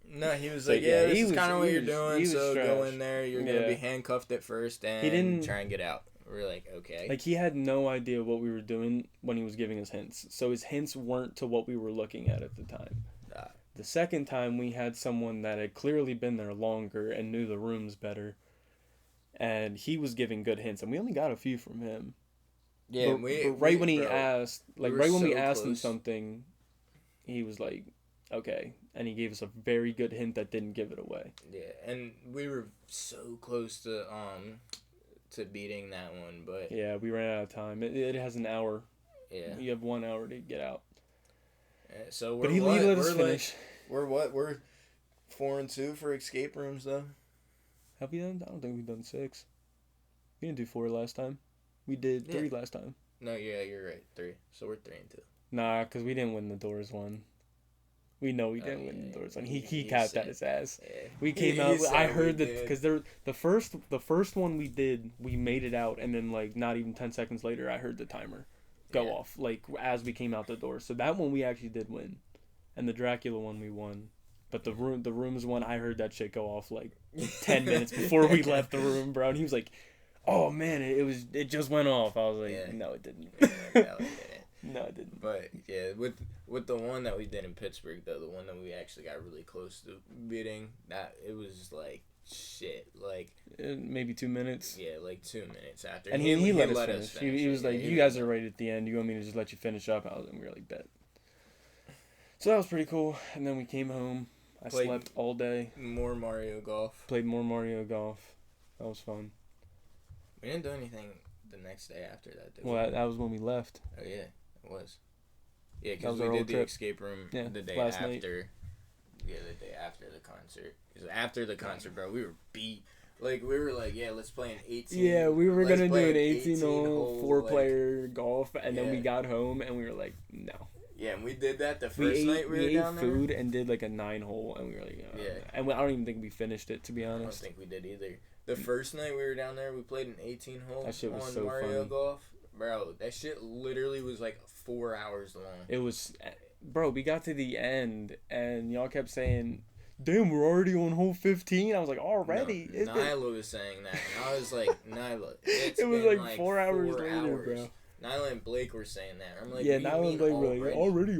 No, he was like, yeah, this is kind of what you're doing, so go in there. You're going to be handcuffed at first and try and get out. We're like, okay. Like, he had no idea what we were doing when he was giving us hints. So his hints weren't to what we were looking at the time. The second time, we had someone that had clearly been there longer and knew the rooms better. And he was giving good hints. And we only got a few from him. Yeah, but right when he asked, like, right when we asked him something, he was like, okay. And he gave us a very good hint that didn't give it away. Yeah, and we were so close to beating that one, but... Yeah, we ran out of time. It has an hour. Yeah. You have 1 hour to get out. So we're But he let us finish. We're what? We're 4-2 for escape rooms, though. Have we done? I don't think we've done 6. We didn't do 4 last time. We did 3 last time. No, yeah, you're right. 3. So we're 3-2. Nah, because we didn't win the Doors one. We know we didn't win the Doors one. He capped at his ass. Yeah. We came out. I heard that because the first one we did, we made it out, and then like not even 10 seconds later, I heard the timer go off like as we came out the door. So that one we actually did win, and the Dracula one we won. But the rooms one, I heard that shit go off like 10 minutes before we left the room, bro. And he was like, "Oh man, it just went off." I was like, yeah. "No, it didn't." No, it didn't. No, it didn't. But yeah, with the one that we did in Pittsburgh though, the one that we actually got really close to beating, that it was like shit, like maybe 2 minutes. Yeah, like 2 minutes after. And he let us finish. He was like, "You guys are right at the end. You want me to just let you finish up?" And we were like, "Bet." So that was pretty cool. And then we came home. I slept all day. More Mario Golf. Played more Mario Golf. That was fun. We didn't do anything the next day after that, did we? Well, that was when we left. Oh, yeah. It was. Yeah, because we did the escape room the day after. Night. Yeah, the day after the concert. Because after the concert, bro, we were beat. Like, we were like, yeah, let's play an 18. Yeah, we were going to do an 18-hole, 4-player golf. And then we got home, and we were like, no. Yeah, and we did that the first night we were down there. We ate food and did like a 9-hole, and we were like, yeah. And I don't even think we finished it, to be honest. I don't think we did either. The first night we were down there, we played an 18-hole that shit was on so Mario funny. Golf. Bro, that shit literally was like 4 hours long. It was, bro, we got to the end, and y'all kept saying, "Damn, we're already on hole 15." I was like, already? No, Nyla was saying that, and I was like, Nyla, it was like 4 hours later, bro. Nyla and Blake were saying that. I'm like, yeah, Nyla and Blake were like, already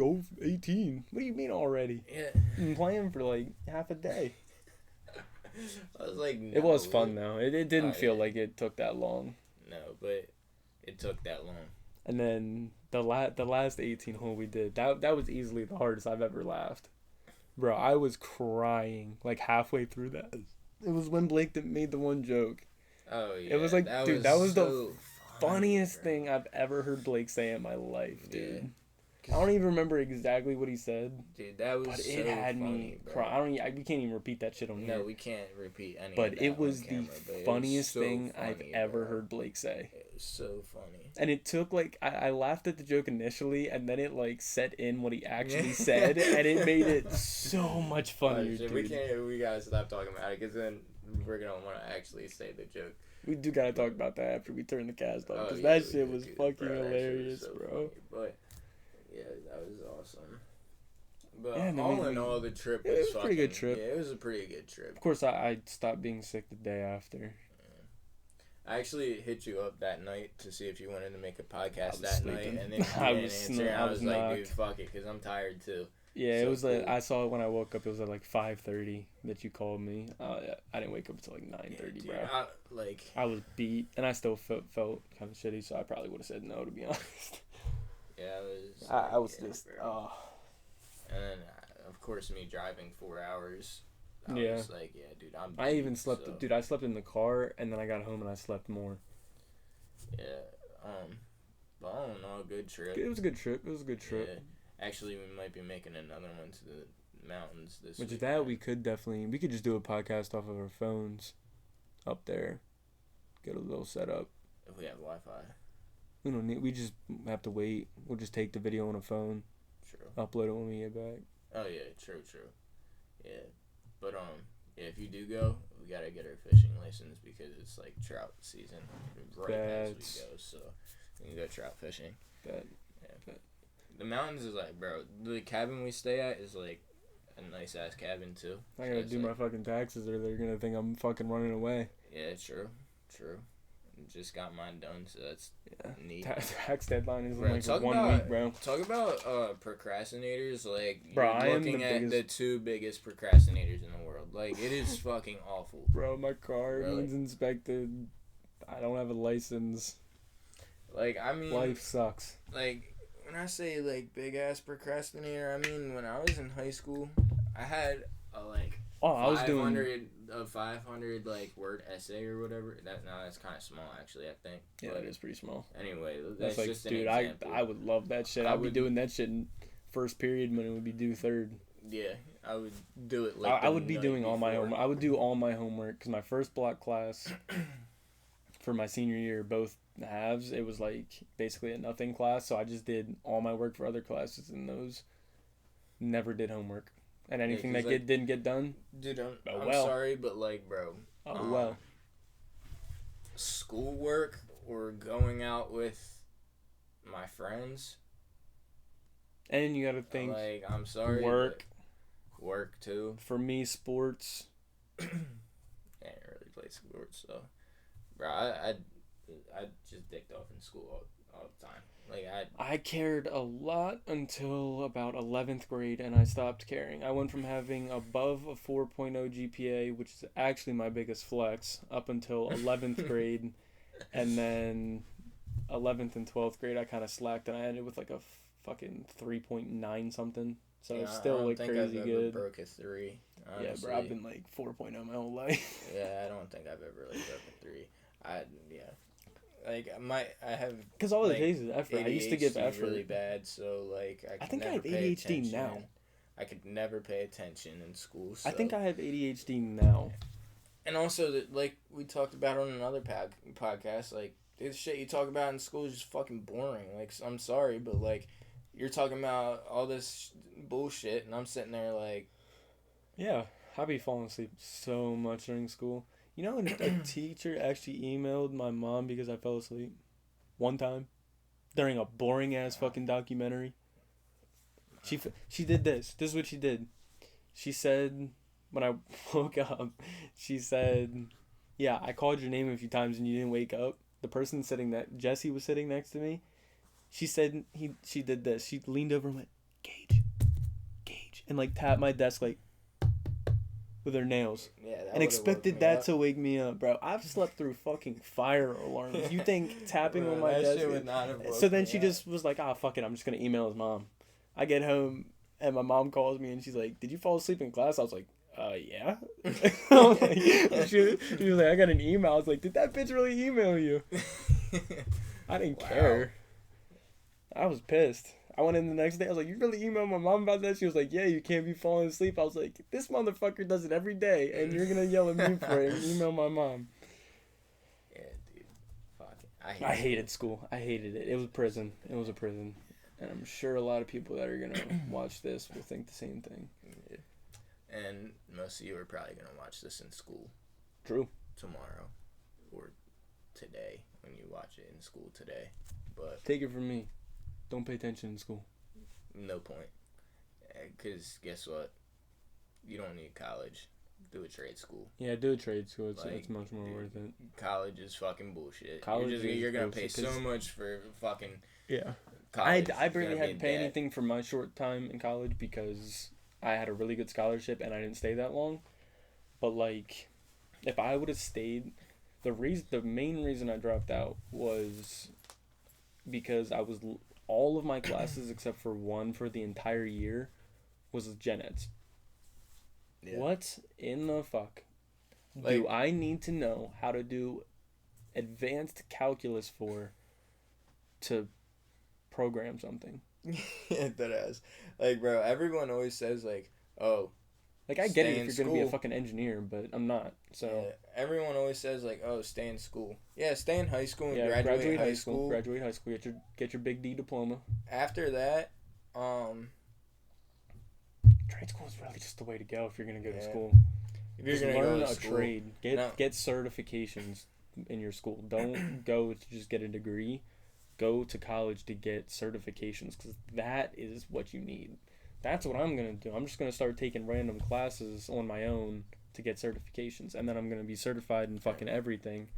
18? What do you mean already? Yeah. Been playing for like half a day. I was like, no. It was fun though. It didn't feel like it took that long. No, but it took that long. And then the last 18 hole we did, that was easily the hardest I've ever laughed. Bro, I was crying like halfway through that. It was when Blake made the one joke. Oh yeah. It was like, dude, that was the funniest thing I've ever heard Blake say in my life, dude. I don't even remember exactly what he said. Dude, that was so it had funny, me bro. cry. We can't even repeat that shit on here. No, we can't repeat any but of that it was on camera, the funniest thing I've ever bro. heard Blake say. It was so funny. And it took like I laughed at the joke initially, and then it like set in what he actually said, and it made it so much funnier, dude. We gotta stop talking about it, because then we're gonna want to actually say the joke. We do gotta talk about that after we turn the cast off, because that shit was fucking hilarious, bro. Funny, but yeah, that was awesome. But yeah, all in all, the trip was a pretty good trip. Yeah, it was a pretty good trip. Of course, I stopped being sick the day after. Yeah. I actually hit you up that night to see if you wanted to make a podcast that night, and then you I didn't answer. And I was like, dude, fuck it, because I'm tired too. Yeah, so it was like, I saw it when I woke up. It was at like 5:30 that you called me. I didn't wake up until like 9:30, bro. I was beat, and I still felt kind of shitty, so I probably would have said no, to be honest. Yeah, I was just, And then, of course, me driving 4 hours. I was like, yeah, dude, I'm beat, I even slept, dude, I slept in the car, and then I got home and I slept more. Yeah, but all in all, good trip. It was a good trip. Yeah. Actually, we might be making another one to the mountains this week. Which is that we could just do a podcast off of our phones up there. Get a little setup. If we have Wi-Fi. We just have to wait. We'll just take the video on a phone. True. Upload it when we get back. Oh yeah, true. Yeah. But yeah, if you do go, we gotta get our fishing license, because it's like trout season as we go, so we can go trout fishing. Bet. Yeah. The mountains is like, bro, the cabin we stay at is like a nice ass cabin too. I gotta do my fucking taxes, or they're gonna think I'm fucking running away. Yeah, true. Just got mine done, so that's neat. Tax deadline is bro, in like 1 week, bro. Talk about procrastinators. Like, bro, you're looking at the two biggest procrastinators in the world. Like, it is fucking awful. Bro, my car needs inspected. I don't have a license. Like, I mean, life sucks. Like, when I say like big ass procrastinator, I mean when I was in high school, I had a I was doing a 500 like word essay or whatever. That's kind of small actually, I think. Yeah, it is pretty small. Anyway, that's like, just dude, an example. I would love that shit. I'd be doing that shit in first period when it would be due third. Yeah, I would do it. I would be doing all my homework. I would do all my homework, because my first block class for my senior year, both halves, it was like basically a nothing class. So I just did all my work for other classes in those. Never did homework. And anything that didn't get done, dude, I'm sorry, but like, bro, schoolwork or going out with my friends, and you gotta think, like, I'm sorry, work, work too. For me, sports. I didn't really play sports, so bro, I just dicked off in school all the time. Like I cared a lot until about 11th grade, and I stopped caring. I went from having above a 4.0 GPA, which is actually my biggest flex, up until 11th grade, and then 11th and 12th grade I kind of slacked, and I ended with like a fucking 3.9 something. So it's still like crazy good. I don't think I've ever good. broke a 3. Honestly. Yeah, bro, I've been like 4.0 my whole life. Yeah, I don't think I've ever really broke a 3. Like I have, because all it takes is effort. ADHD I used to give effort really bad, so like I think I have ADHD now. I could never pay attention in school. So. I think I have ADHD now. And also, like we talked about on another podcast, like this shit you talk about in school is just fucking boring. Like I'm sorry, but like you're talking about all this bullshit, and I'm sitting there like, yeah, I be falling asleep so much during school. You know, a teacher actually emailed my mom because I fell asleep one time during a boring ass fucking documentary. She did this. This is what she did. She said when I woke up, she said, "Yeah, I called your name a few times and you didn't wake up." The person Jesse was sitting next to me. She said she did this. She leaned over and went, "Gage," and like tapped my desk like with her nails. Yeah, and expected that to wake me up, bro. I've slept through fucking fire alarms. You think tapping on my desk? Shit would not have woke so then me she up. just was like, "Ah, fuck it, I'm just gonna email his mom." I get home and my mom calls me and she's like, "Did you fall asleep in class?" I was like, yeah. She was like, "I got an email." I was like, "Did that bitch really email you?" I didn't care. I was pissed. I went in the next day. I was like, "You really emailed my mom about that?" She was like, "Yeah, you can't be falling asleep." I was like, "This motherfucker does it every day, and you're gonna yell at me for it and email my mom." Yeah, dude. Fuck it. I hated school. I hated it. It was prison. It was a prison. And I'm sure a lot of people that are gonna watch this will think the same thing. Yeah. And most of you are probably gonna watch this in school. True. Tomorrow. Or today, when you watch it in school today. But take it from me. Don't pay attention in school. No point. Because guess what? You don't need college. Do a trade school. Yeah, do a trade school. It's much more worth it. College is fucking bullshit. College you're going to pay so much for fucking college. I barely had to pay anything for my short time in college because I had a really good scholarship and I didn't stay that long. But, like, if I would have stayed... The main reason I dropped out was because I was... all of my classes except for one for the entire year was gen eds. Yeah. What in the fuck do I need to know how to do advanced calculus to program something? Yeah, that ass. Like, bro, everyone always says like, "Oh, like I get it if you're gonna be a fucking engineer, but I'm not." So yeah, everyone always says like, "Oh, stay in school." Yeah, stay in high school and graduate high school. Graduate high school. Get your big D diploma. After that, trade school is really just the way to go if you're gonna go to school. If you're just gonna learn go to a trade. Get certifications in your school. Don't go to just get a degree. Go to college to get certifications because that is what you need. That's what I'm going to do. I'm just going to start taking random classes on my own to get certifications. And then I'm going to be certified in fucking everything.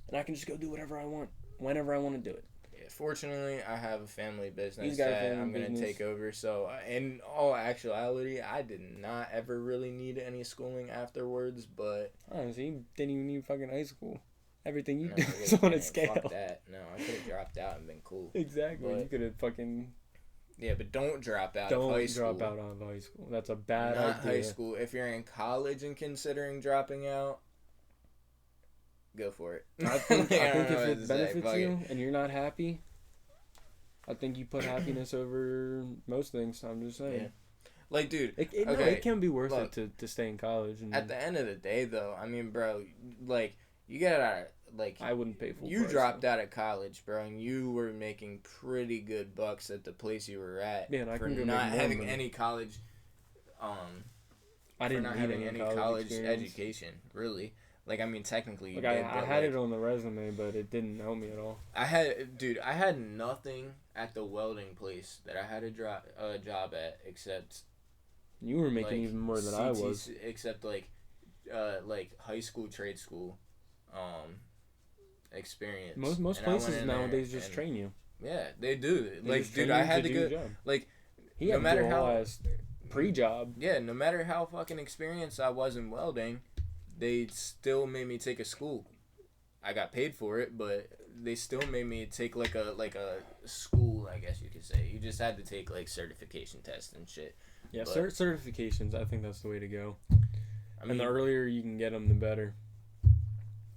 And I can just go do whatever I want, whenever I want to do it. Yeah, fortunately, I have a family business that I'm going to take over. So, in all actuality, I did not ever really need any schooling afterwards. But honestly, you didn't even need fucking high school. Everything you do is on a scale. Fuck that. No, I could have dropped out and been cool. Exactly. You could have fucking... Yeah, but don't drop out of high school. Don't drop out of high school. That's a bad idea. Not high school. If you're in college and considering dropping out, go for it. I think if it benefits you and you're not happy, I think you put happiness over most things. I'm just saying. Yeah. Like, dude, it can be worth it to stay in college. And at the end of the day, though, I mean, bro, like, you get out of, like... I wouldn't pay full price. You dropped out of college, bro, and you were making pretty good bucks at the place you were at. Yeah, and I for can go not having any college... I didn't for not need having any college education, really. Like, I mean, technically you did, I had it on the resume, but it didn't help me at all. I had nothing at the welding place that I had a job at except You were making even more than I was. Except like high school, trade school, experience. Most places nowadays just train you. Yeah, they do. Like, dude, I had to go. Like, no matter how pre-job. Yeah, no matter how fucking experienced I was in welding, they still made me take a school. I got paid for it, but they still made me take like a school, I guess you could say. You just had to take like certification tests and shit. Yeah, certifications. I think that's the way to go. I mean, and the earlier you can get them, the better.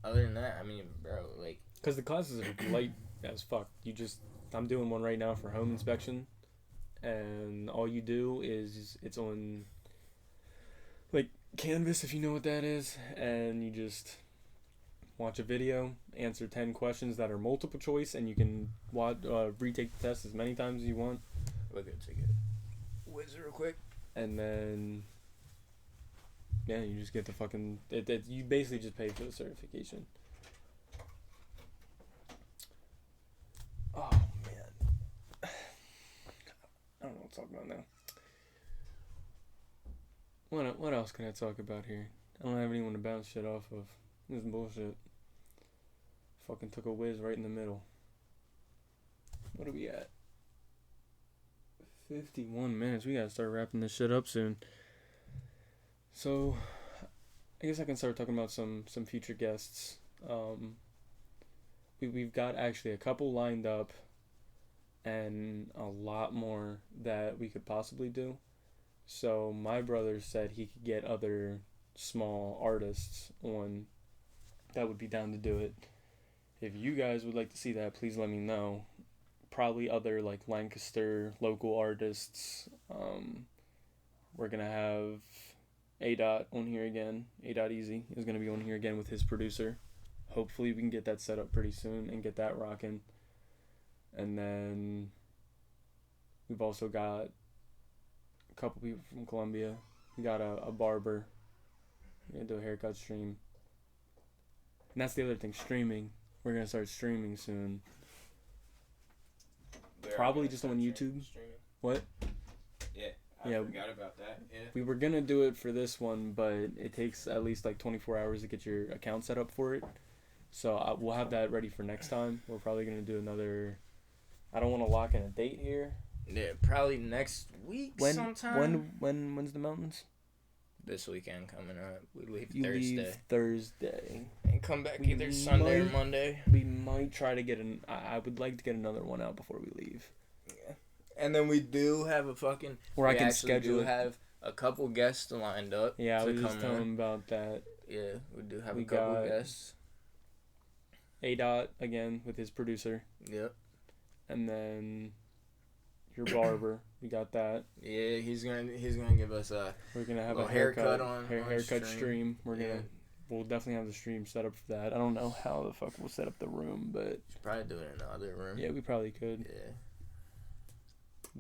Other than that, I mean, bro, like, because the classes are light as fuck. I'm doing one right now for home inspection, and all you do is it's on like Canvas, if you know what that is, and you just watch a video, answer 10 questions that are multiple choice, and you can retake the test as many times as you want. We're good, take a whiz real quick. And then, yeah, you just get the fucking... you basically just pay for the certification. Oh, man. I don't know what to talk about now. What else can I talk about here? I don't have anyone to bounce shit off of. This is bullshit. Fucking took a whiz right in the middle. What are we at? 51 minutes. We gotta start wrapping this shit up soon. So, I guess I can start talking about some future guests. We've got actually a couple lined up, and a lot more that we could possibly do. So my brother said he could get other small artists on that would be down to do it. If you guys would like to see that, please let me know. Probably other like Lancaster local artists. We're gonna have A. on here again. A. Easy is gonna be on here again with his producer. Hopefully we can get that set up pretty soon and get that rocking. And then we've also got a couple people from Columbia. We got a barber. We're gonna do a haircut stream. And that's the other thing, streaming. We're gonna start streaming soon. Probably just on YouTube. What? Yeah, I forgot about that. Yeah. We were gonna do it for this one, but it takes at least like 24 hours to get your account set up for it. So we'll have that ready for next time. We're probably gonna do another. I don't want to lock in a date here. Yeah, probably next week sometime. When's the mountains? This weekend coming up. We leave Thursday. And come back either Sunday or Monday. We might try to get I would like to get another one out before we leave. Yeah. And then we do have a fucking... Or I can schedule We have a couple guests lined up. Yeah, I was just telling them about that. Yeah, we do have a couple guests. A. again with his producer. Yep. And then... your barber, we got that. Yeah, he's gonna give us we're gonna have a haircut stream. We'll definitely have the stream set up for that. I don't know how the fuck we'll set up the room, but should probably do it in the other room. Yeah, we probably could. Yeah.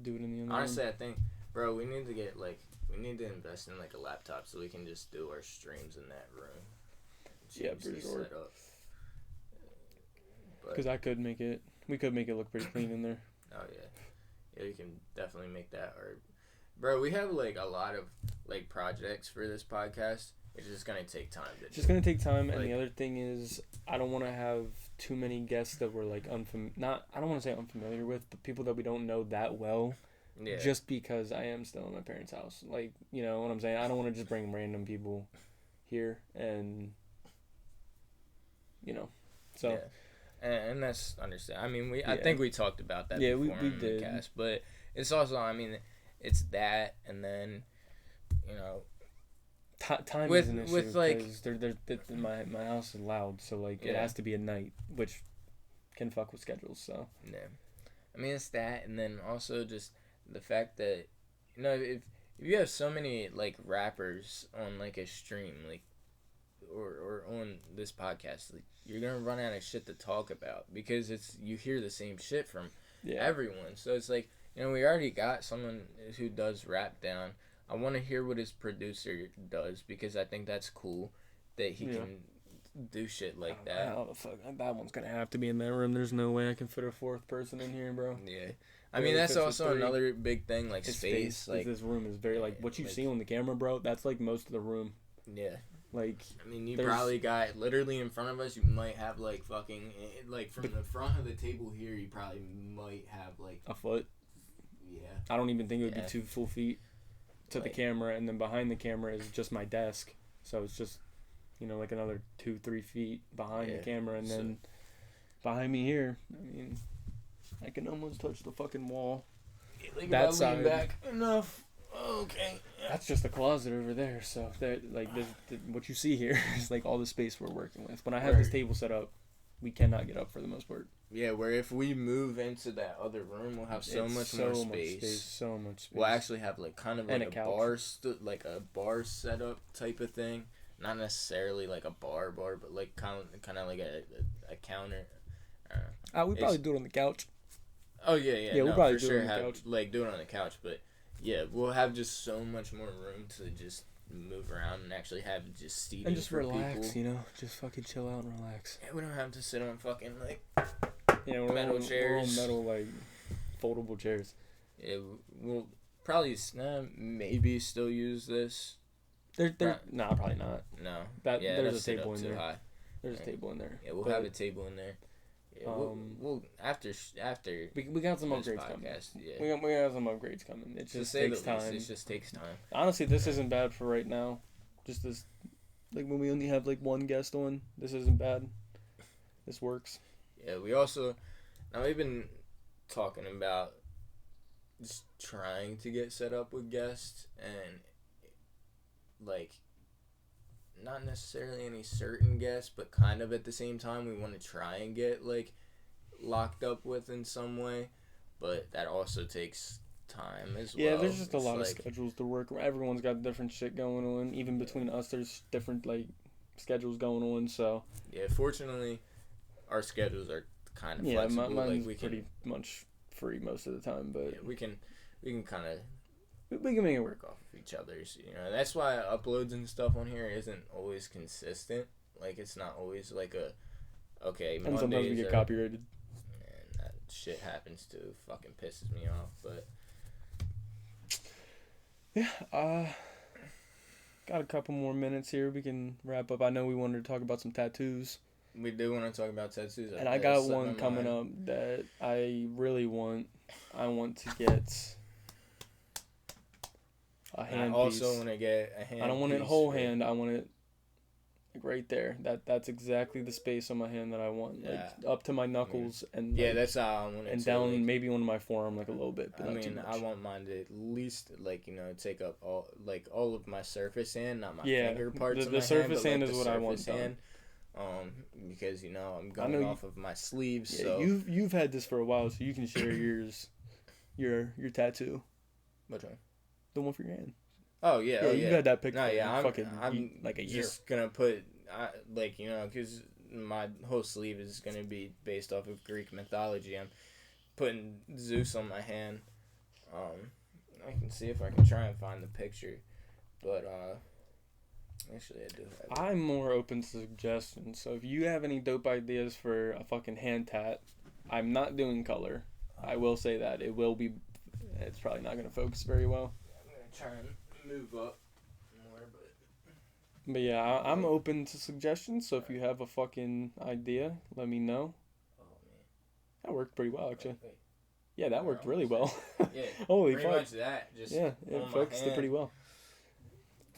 Do it in the other Honestly, room. I think, bro, we need to invest in like a laptop so we can just do our streams in that room. Yeah, for sure. Because we could make it look pretty clean in there. Oh yeah. Yeah, you can definitely make that art. Bro, we have like a lot of like projects for this podcast. It's just gonna take time to It's just gonna take time, and the other thing is I don't wanna have too many guests that we're like I don't wanna say unfamiliar with, but people that we don't know that well. Yeah. Just because I am still in my parents' house. Like, you know what I'm saying? I don't wanna just bring random people here and so yeah. And that's understandable. I mean, I think we talked about that before we did. The cast, but it's also, I mean, it's that, and then, time is an issue with like my house is loud, so like it has to be at night, which can fuck with schedules. So yeah, I mean it's that, and then also just the fact that if you have so many like rappers on like a stream like or on this podcast, like, you're gonna run out of shit to talk about because you hear the same shit from everyone. So it's like, we already got someone who does rap down. I want to hear what his producer does because I think that's cool that he can do shit like that. How the fuck that one's gonna have to be in that room. There's no way I can fit a fourth person in here, bro. Yeah, I mean, that's also another big thing, like space. Like this room is very like what you see on the camera, bro. That's like most of the room. Yeah. Like, I mean, you probably got literally in front of us. You might have like fucking like from the front of the table here. You probably might have like a foot. Yeah. I don't even think it would be 2 full feet to the camera, and then behind the camera is just my desk. So it's just, like another 2-3 feet behind the camera, and then behind me here, I mean, I can almost touch the fucking wall. Like that side. Back enough. Okay. That's just a closet over there. So what you see here is like all the space we're working with. When I have this table set up, we cannot get up for the most part. Yeah, where if we move into that other room, we'll have so much more space. So much space. We'll actually have like kind of like a bar, like a bar setup type of thing. Not necessarily like a bar, but like kind of like a counter. We probably do it on the couch. Oh yeah. Yeah, we'll probably do it on the couch. Like do it on the couch, but yeah, we'll have just so much more room to just move around and actually have just seating and just for relax, people. just fucking chill out and relax. Yeah, we don't have to sit on fucking like metal chairs. We're on metal like foldable chairs. Yeah, we'll probably maybe still use this. Probably not. No. There's a table in there. High. There's a table in there. Yeah, we'll have a table in there. Yeah, we'll after we got some upgrades coming. Yeah. We got some upgrades coming. It just takes time. It just takes time. Honestly, this isn't bad for right now. Just this, like when we only have like one guest on, this isn't bad. This works. Yeah, we've been talking about just trying to get set up with guests and like not necessarily any certain guests, but kind of at the same time we want to try and get like locked up with in some way, but that also takes time as well. Yeah, there's just a lot of schedules to work. Everyone's got different shit going on. Even between us, there's different like schedules going on. So yeah, fortunately, our schedules are kind of flexible. Mine's pretty much free most of the time, but yeah, we can kind of. We can make it work off of each other's, That's why uploads and stuff on here isn't always consistent. Like, it's not always like okay, and sometimes we get copyrighted. And that shit happens too. Fucking pisses me off, but... Yeah, got a couple more minutes here. We can wrap up. I know we wanted to talk about some tattoos. We do want to talk about tattoos. And I got one coming up that I really want. I want to get... a hand I also piece. want to get a hand. I don't want it whole hand. I want it like right there. That's exactly the space on my hand that I want. Yeah. Like up to my knuckles and yeah, that's how I want it. And down like, maybe onto my forearm like a little bit. But I want mine to at least like take up all of my surface hand, not my finger parts. The surface hand is what I want done. Because I'm going off of my sleeves. Yeah, so you've had this for a while, so you can share your tattoo. Which one? The one for your hand. Oh yeah, you had that picture. No, yeah, I'm like a year. Just gonna put because my whole sleeve is gonna be based off of Greek mythology. I'm putting Zeus on my hand. I can see if I can try and find the picture, but actually I do have it. I'm more open to suggestions. So if you have any dope ideas for a fucking hand tat, I'm not doing color. I will say that it's probably not gonna focus very well. Try and move up more, but yeah, I'm open to suggestions. So if you have a fucking idea, let me know. Oh man, that worked pretty well actually. Wait. Yeah, that worked really well. Yeah, holy fuck. Much that. Just it focused it pretty well.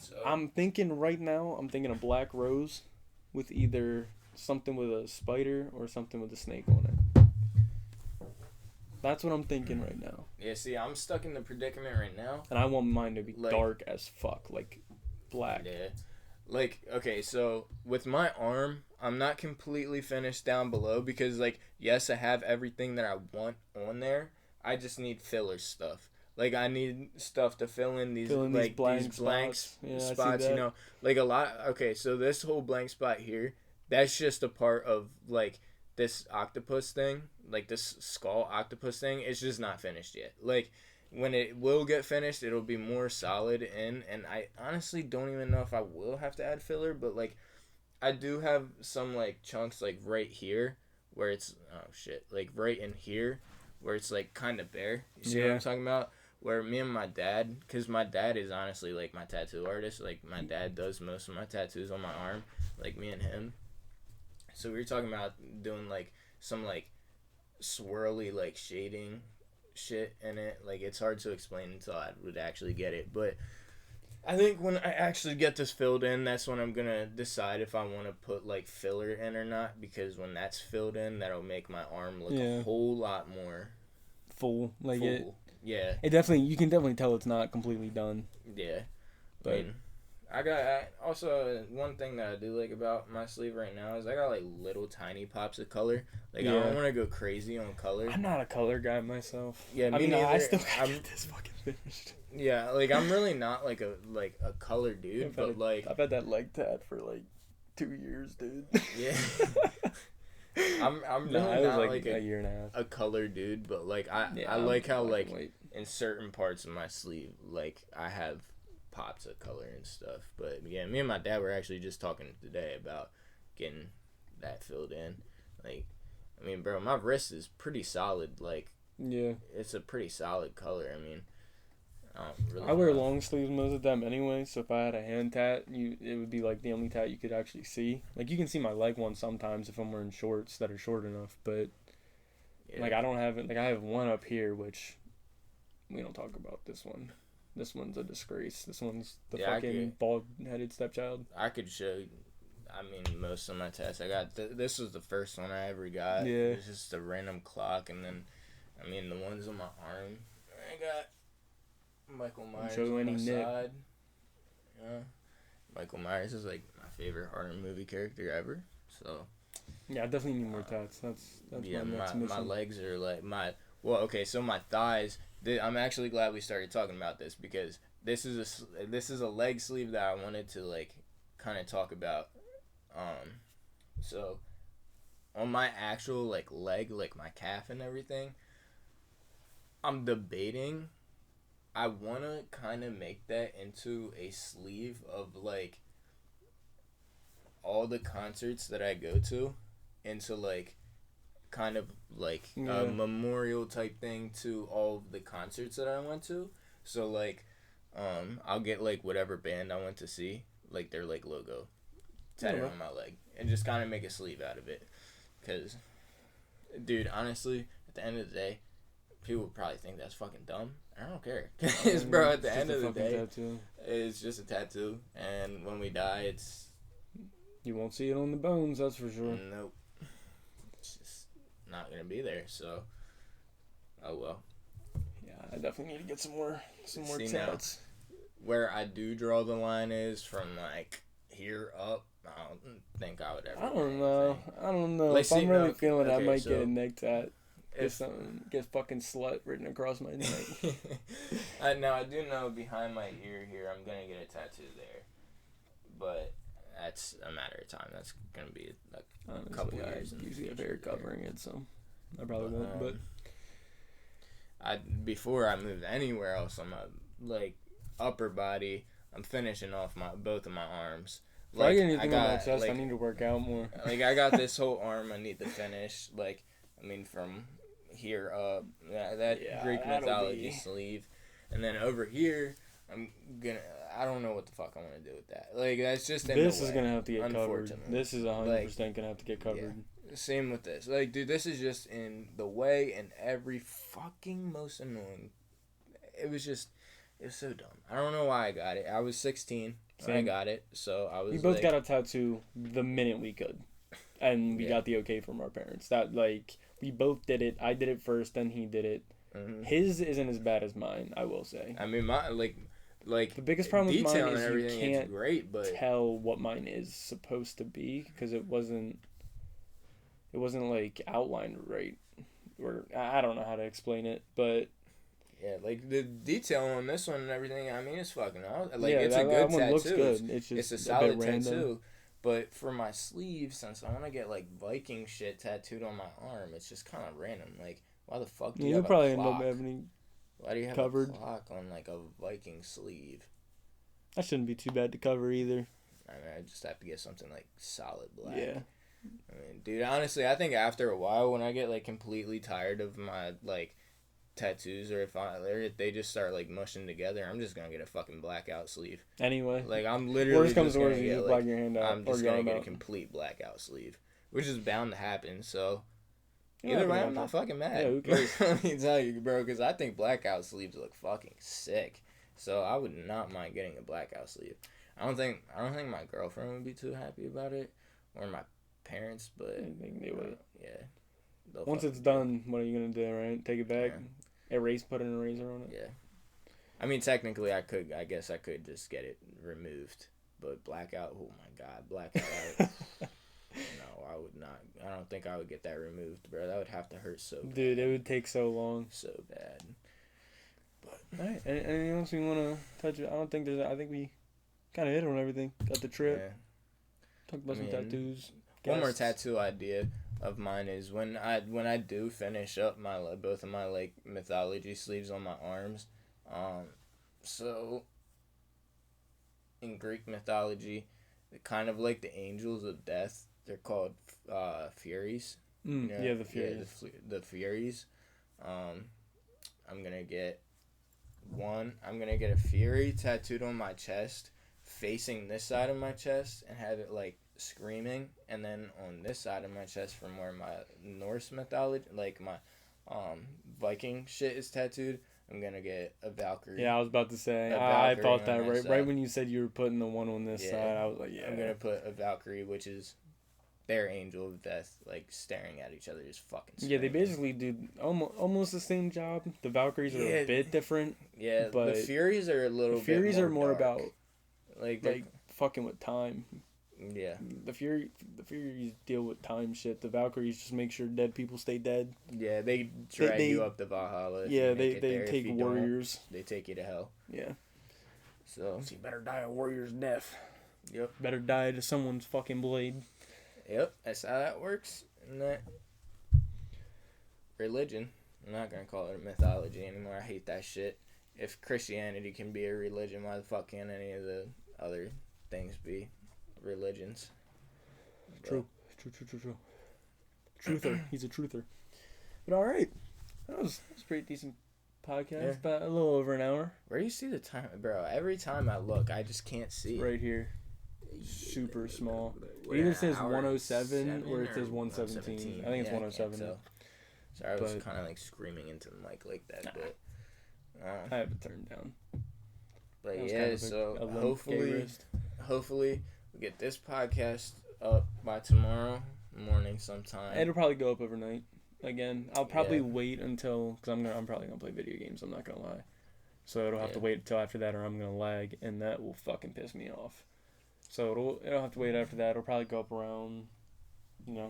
So. I'm thinking a black rose with either something with a spider or something with a snake on it. That's what I'm thinking right now. Yeah, see, I'm stuck in the predicament right now. And I want mine to be dark as fuck, like black. Yeah. Like, okay, so with my arm, I'm not completely finished down below because, yes, I have everything that I want on there. I just need filler stuff. Like, I need stuff to fill in these blank spots, Like, a lot... Okay, so this whole blank spot here, that's just a part of, this octopus thing, this skull octopus thing, it's just not finished yet. When it will get finished, it'll be more solid and I honestly don't even know if I will have to add filler, but, I do have some, chunks, right here, where it's, right in here, where it's like kind of bare. You see what I'm talking about? Where me and my dad, because my dad is honestly like my tattoo artist. Like my dad does most of my tattoos on my arm. Like me and him. So we were talking about doing like some like swirly like shading shit in it. Like it's hard to explain until I would actually get it. But I think when I actually get this filled in, that's when I'm gonna decide if I want to put like filler in or not. Because when that's filled in, that'll make my arm look a whole lot more full. Like full. it. Yeah. It definitely, you can definitely tell it's not completely done. Yeah. But I got also one thing that I do like about my sleeve right now is I got like little tiny pops of color. Like I don't want to go crazy on color. I'm not a color guy myself. Yeah, I mean, neither. I still gotta get this fucking finished. Yeah, like I'm really not like a color dude, but like I've had that leg tat for like 2 years, dude. Yeah. I'm really not like a year and a half. A color dude, but like I like how like in certain parts of my sleeve like I have pops of color and stuff. But yeah, me and my dad were actually just talking today about getting that filled in. Like, I mean, bro, my wrist is pretty solid. Like, it's a pretty solid color. I mean, I wear long sleeves most of the time anyway, so if I had a hand tat, it would be like the only tat you could actually see. Like you can see my leg one sometimes if I'm wearing shorts that are short enough, but like I don't have it. Like I have one up here, which we don't talk about this one. This one's a disgrace. This one's the fucking bald-headed stepchild. I could show you. I mean, most of my tats. I got this was the first one I ever got. Yeah. It's just a random clock, and then, I mean, the ones on my arm. I got Michael Myers on my side. Yeah. Michael Myers is like my favorite horror movie character ever. So. Yeah, I definitely need more tats. That's my legs are like so my thighs. I'm actually glad we started talking about this because this is a leg sleeve that I wanted to like kind of talk about. So on my actual like leg, like my calf and everything, I'm debating. I want to kind of make that into a sleeve of like all the concerts that I go to, into like kind of like a memorial type thing to all of the concerts that I went to. So like I'll get like whatever band I went to see, like their like logo tattooed on my leg, and just kind of make a sleeve out of it. Because dude, honestly, at the end of the day, people would probably think that's fucking dumb. I don't care. Because bro, at the end of the day, it's just a tattoo, and when we die, it's you won't see it on the bones, that's for sure. Nope. It's just not gonna be there, so oh well. Yeah, I definitely need to get some more tats. Where I do draw the line is from like here up. I don't think I would ever. I don't know. Like, if I'm really feeling I might get a neck tat. Get fucking slut written across my neck. Now I do know behind my ear here I'm gonna get a tattoo there, but that's a matter of time. That's gonna be a couple years. I usually have hair covering it, so I probably won't. But before I move anywhere else on my like upper body, I'm finishing off both of my arms. Like, I get anything on my chest, I need to work out more. Like I got this whole arm I need to finish. Like I mean from here up, that Greek mythology sleeve, and then over here I don't know what the fuck I want to do with that. Like that's just this is gonna have to get covered. This is 100% gonna have to get covered. Yeah. Same with this. Like, dude, this is just in the way and every fucking most annoying. It was so dumb. I don't know why I got it. I was 16 when I got it, so I was. We both got a tattoo the minute we could, and we got the okay from our parents. That like we both did it. I did it first, then he did it. Mm-hmm. His isn't as bad as mine, I will say. I mean, my like the biggest problem with mine is you can't tell what mine is supposed to be because it wasn't like outlined right, or I don't know how to explain it, but yeah, like the detail on this one and everything. I mean, it's fucking awesome. Like it's a good tattoo. Looks good. It's a solid tattoo. But for my sleeve, since I want to get like Viking shit tattooed on my arm, it's just kind of random. Like, why the fuck do you have a clock? End up having why do you have a clock on like a Viking sleeve? That shouldn't be too bad to cover either. I mean, I just have to get something like solid black. Yeah. I mean, dude, honestly, I think after a while, when I get like completely tired of my like tattoos, or if they just start like mushing together, I'm just gonna get a fucking blackout sleeve. Anyway, like I'm literally worst comes just to worst, gonna you get just like black your hand out. I'm just gonna get a complete blackout sleeve, which is bound to happen. So either way, I'm not fucking mad. Yeah, who cares? Let me tell you, bro, because I think blackout sleeves look fucking sick. So I would not mind getting a blackout sleeve. I don't think my girlfriend would be too happy about it, or my parents, but I think they would. Yeah. Once it's done, what are you gonna do? Right? Take it back, put an eraser on it. Yeah. I mean, technically, I guess I could just get it removed, but blackout. Oh my god, blackout. No, I would not. I don't think I would get that removed, bro. That would have to hurt so bad. Dude, it would take so long. So bad. But all right. Anything else we want to touch? I think we kind of hit on everything. Got the trip. Yeah. Talked about some tattoos. One more tattoo idea of mine is when I do finish up both of my like mythology sleeves on my arms. So in Greek mythology, kind of like the angels of death, they're called Furies. Yeah, the Furies. Yeah, the Furies. I'm gonna get a Fury tattooed on my chest, facing this side of my chest, and have it like screaming, and then on this side of my chest, from where my Norse mythology, like my Viking shit is tattooed, I'm gonna get a Valkyrie. Yeah, I was about to say. I thought that right when you said you were putting the one on this side. I was like, yeah. I'm gonna put a Valkyrie, which is their angel of death, like staring at each other, just fucking screaming. Yeah, they basically do almost the same job. The Valkyries are a bit different. Yeah, but the Furies are a little bit more Furies are more dark. about like fucking with time. Yeah. The Furies deal with time shit. The Valkyries just make sure dead people stay dead. Yeah, they drag you up to Valhalla. Yeah, they take warriors. They take you to hell. Yeah. So you better die a warrior's death. Yep. Better die to someone's fucking blade. Yep, that's how that works. And that religion, I'm not gonna call it a mythology anymore. I hate that shit. If Christianity can be a religion, why the fuck can't any of the other things be religions? True. Truther. He's a truther. But all right, that was a pretty decent podcast. Yeah. About a little over an hour. Where do you see the time, bro? Every time I look, I just can't see. Right here. Super small. It either says 107 or it says 117. I think it's 107. So. Sorry, I was kind of like screaming into the mic like that, but I have it turned down. But yeah, so hopefully we get this podcast up by tomorrow morning sometime. It'll probably go up overnight. Again, I'll probably wait until, because I'm probably gonna play video games. I'm not gonna lie. So it'll have to wait until after that, or I'm gonna lag, and that will fucking piss me off. So it'll have to wait after that. It'll probably go up around,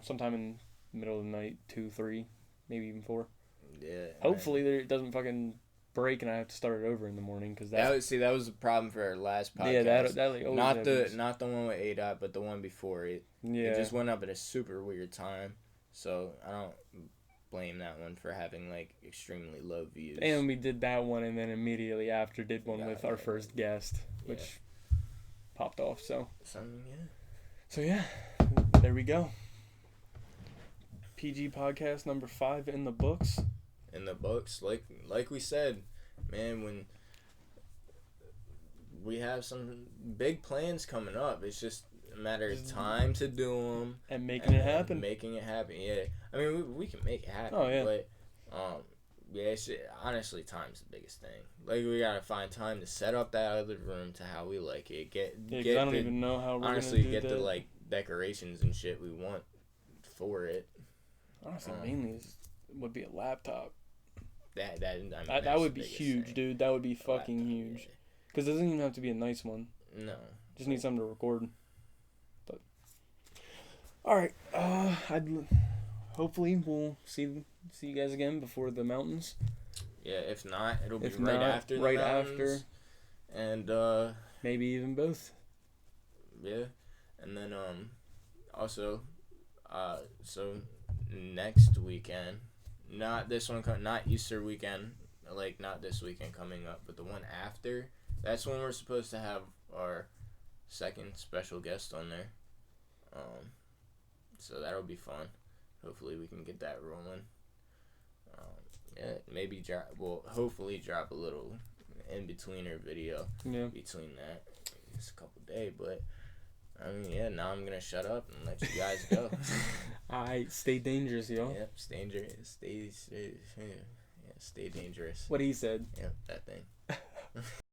sometime in the middle of the night, 2, 3, maybe even 4. Yeah. Hopefully it doesn't fucking break and I have to start it over in the morning, because that was the problem for our last podcast. Yeah, that like always happens. Not the one with ADOT, but the one before it. Yeah. It just went up at a super weird time, so I don't blame that one for having like extremely low views. And we did that one, and then immediately after did one with our first guest, which popped off. So yeah, there we go. PG podcast number 5 in the books. Like we said, man, when we have some big plans coming up, it's just a matter of time to do them and making it happen. Yeah, I mean we can make it happen. Oh yeah. But honestly, time's the biggest thing. Like, we gotta find time to set up that other room to how we like it. I don't even know how we're honestly gonna do get that. the like decorations and shit we want for it. Honestly, mainly would be a laptop. That would be huge, thing. dude. That would be fucking huge. Because it doesn't even have to be a nice one. No. Just need something to record. But all right, hopefully we'll see you guys again before the mountains. Yeah, if not, it'll be right after the mountains. And maybe even both. Yeah, and then also, so next weekend, not this one, not Easter weekend, like not this weekend coming up, but the one after. That's when we're supposed to have our second special guest on there. So that'll be fun. Hopefully we can get that rolling. Yeah, maybe hopefully drop a little in-betweener video between that. It's a couple days, but I mean, yeah, now I'm gonna shut up and let you guys go. Alright, stay dangerous, yo. Yep, stay dangerous. Stay dangerous. What he said. Yep, that thing.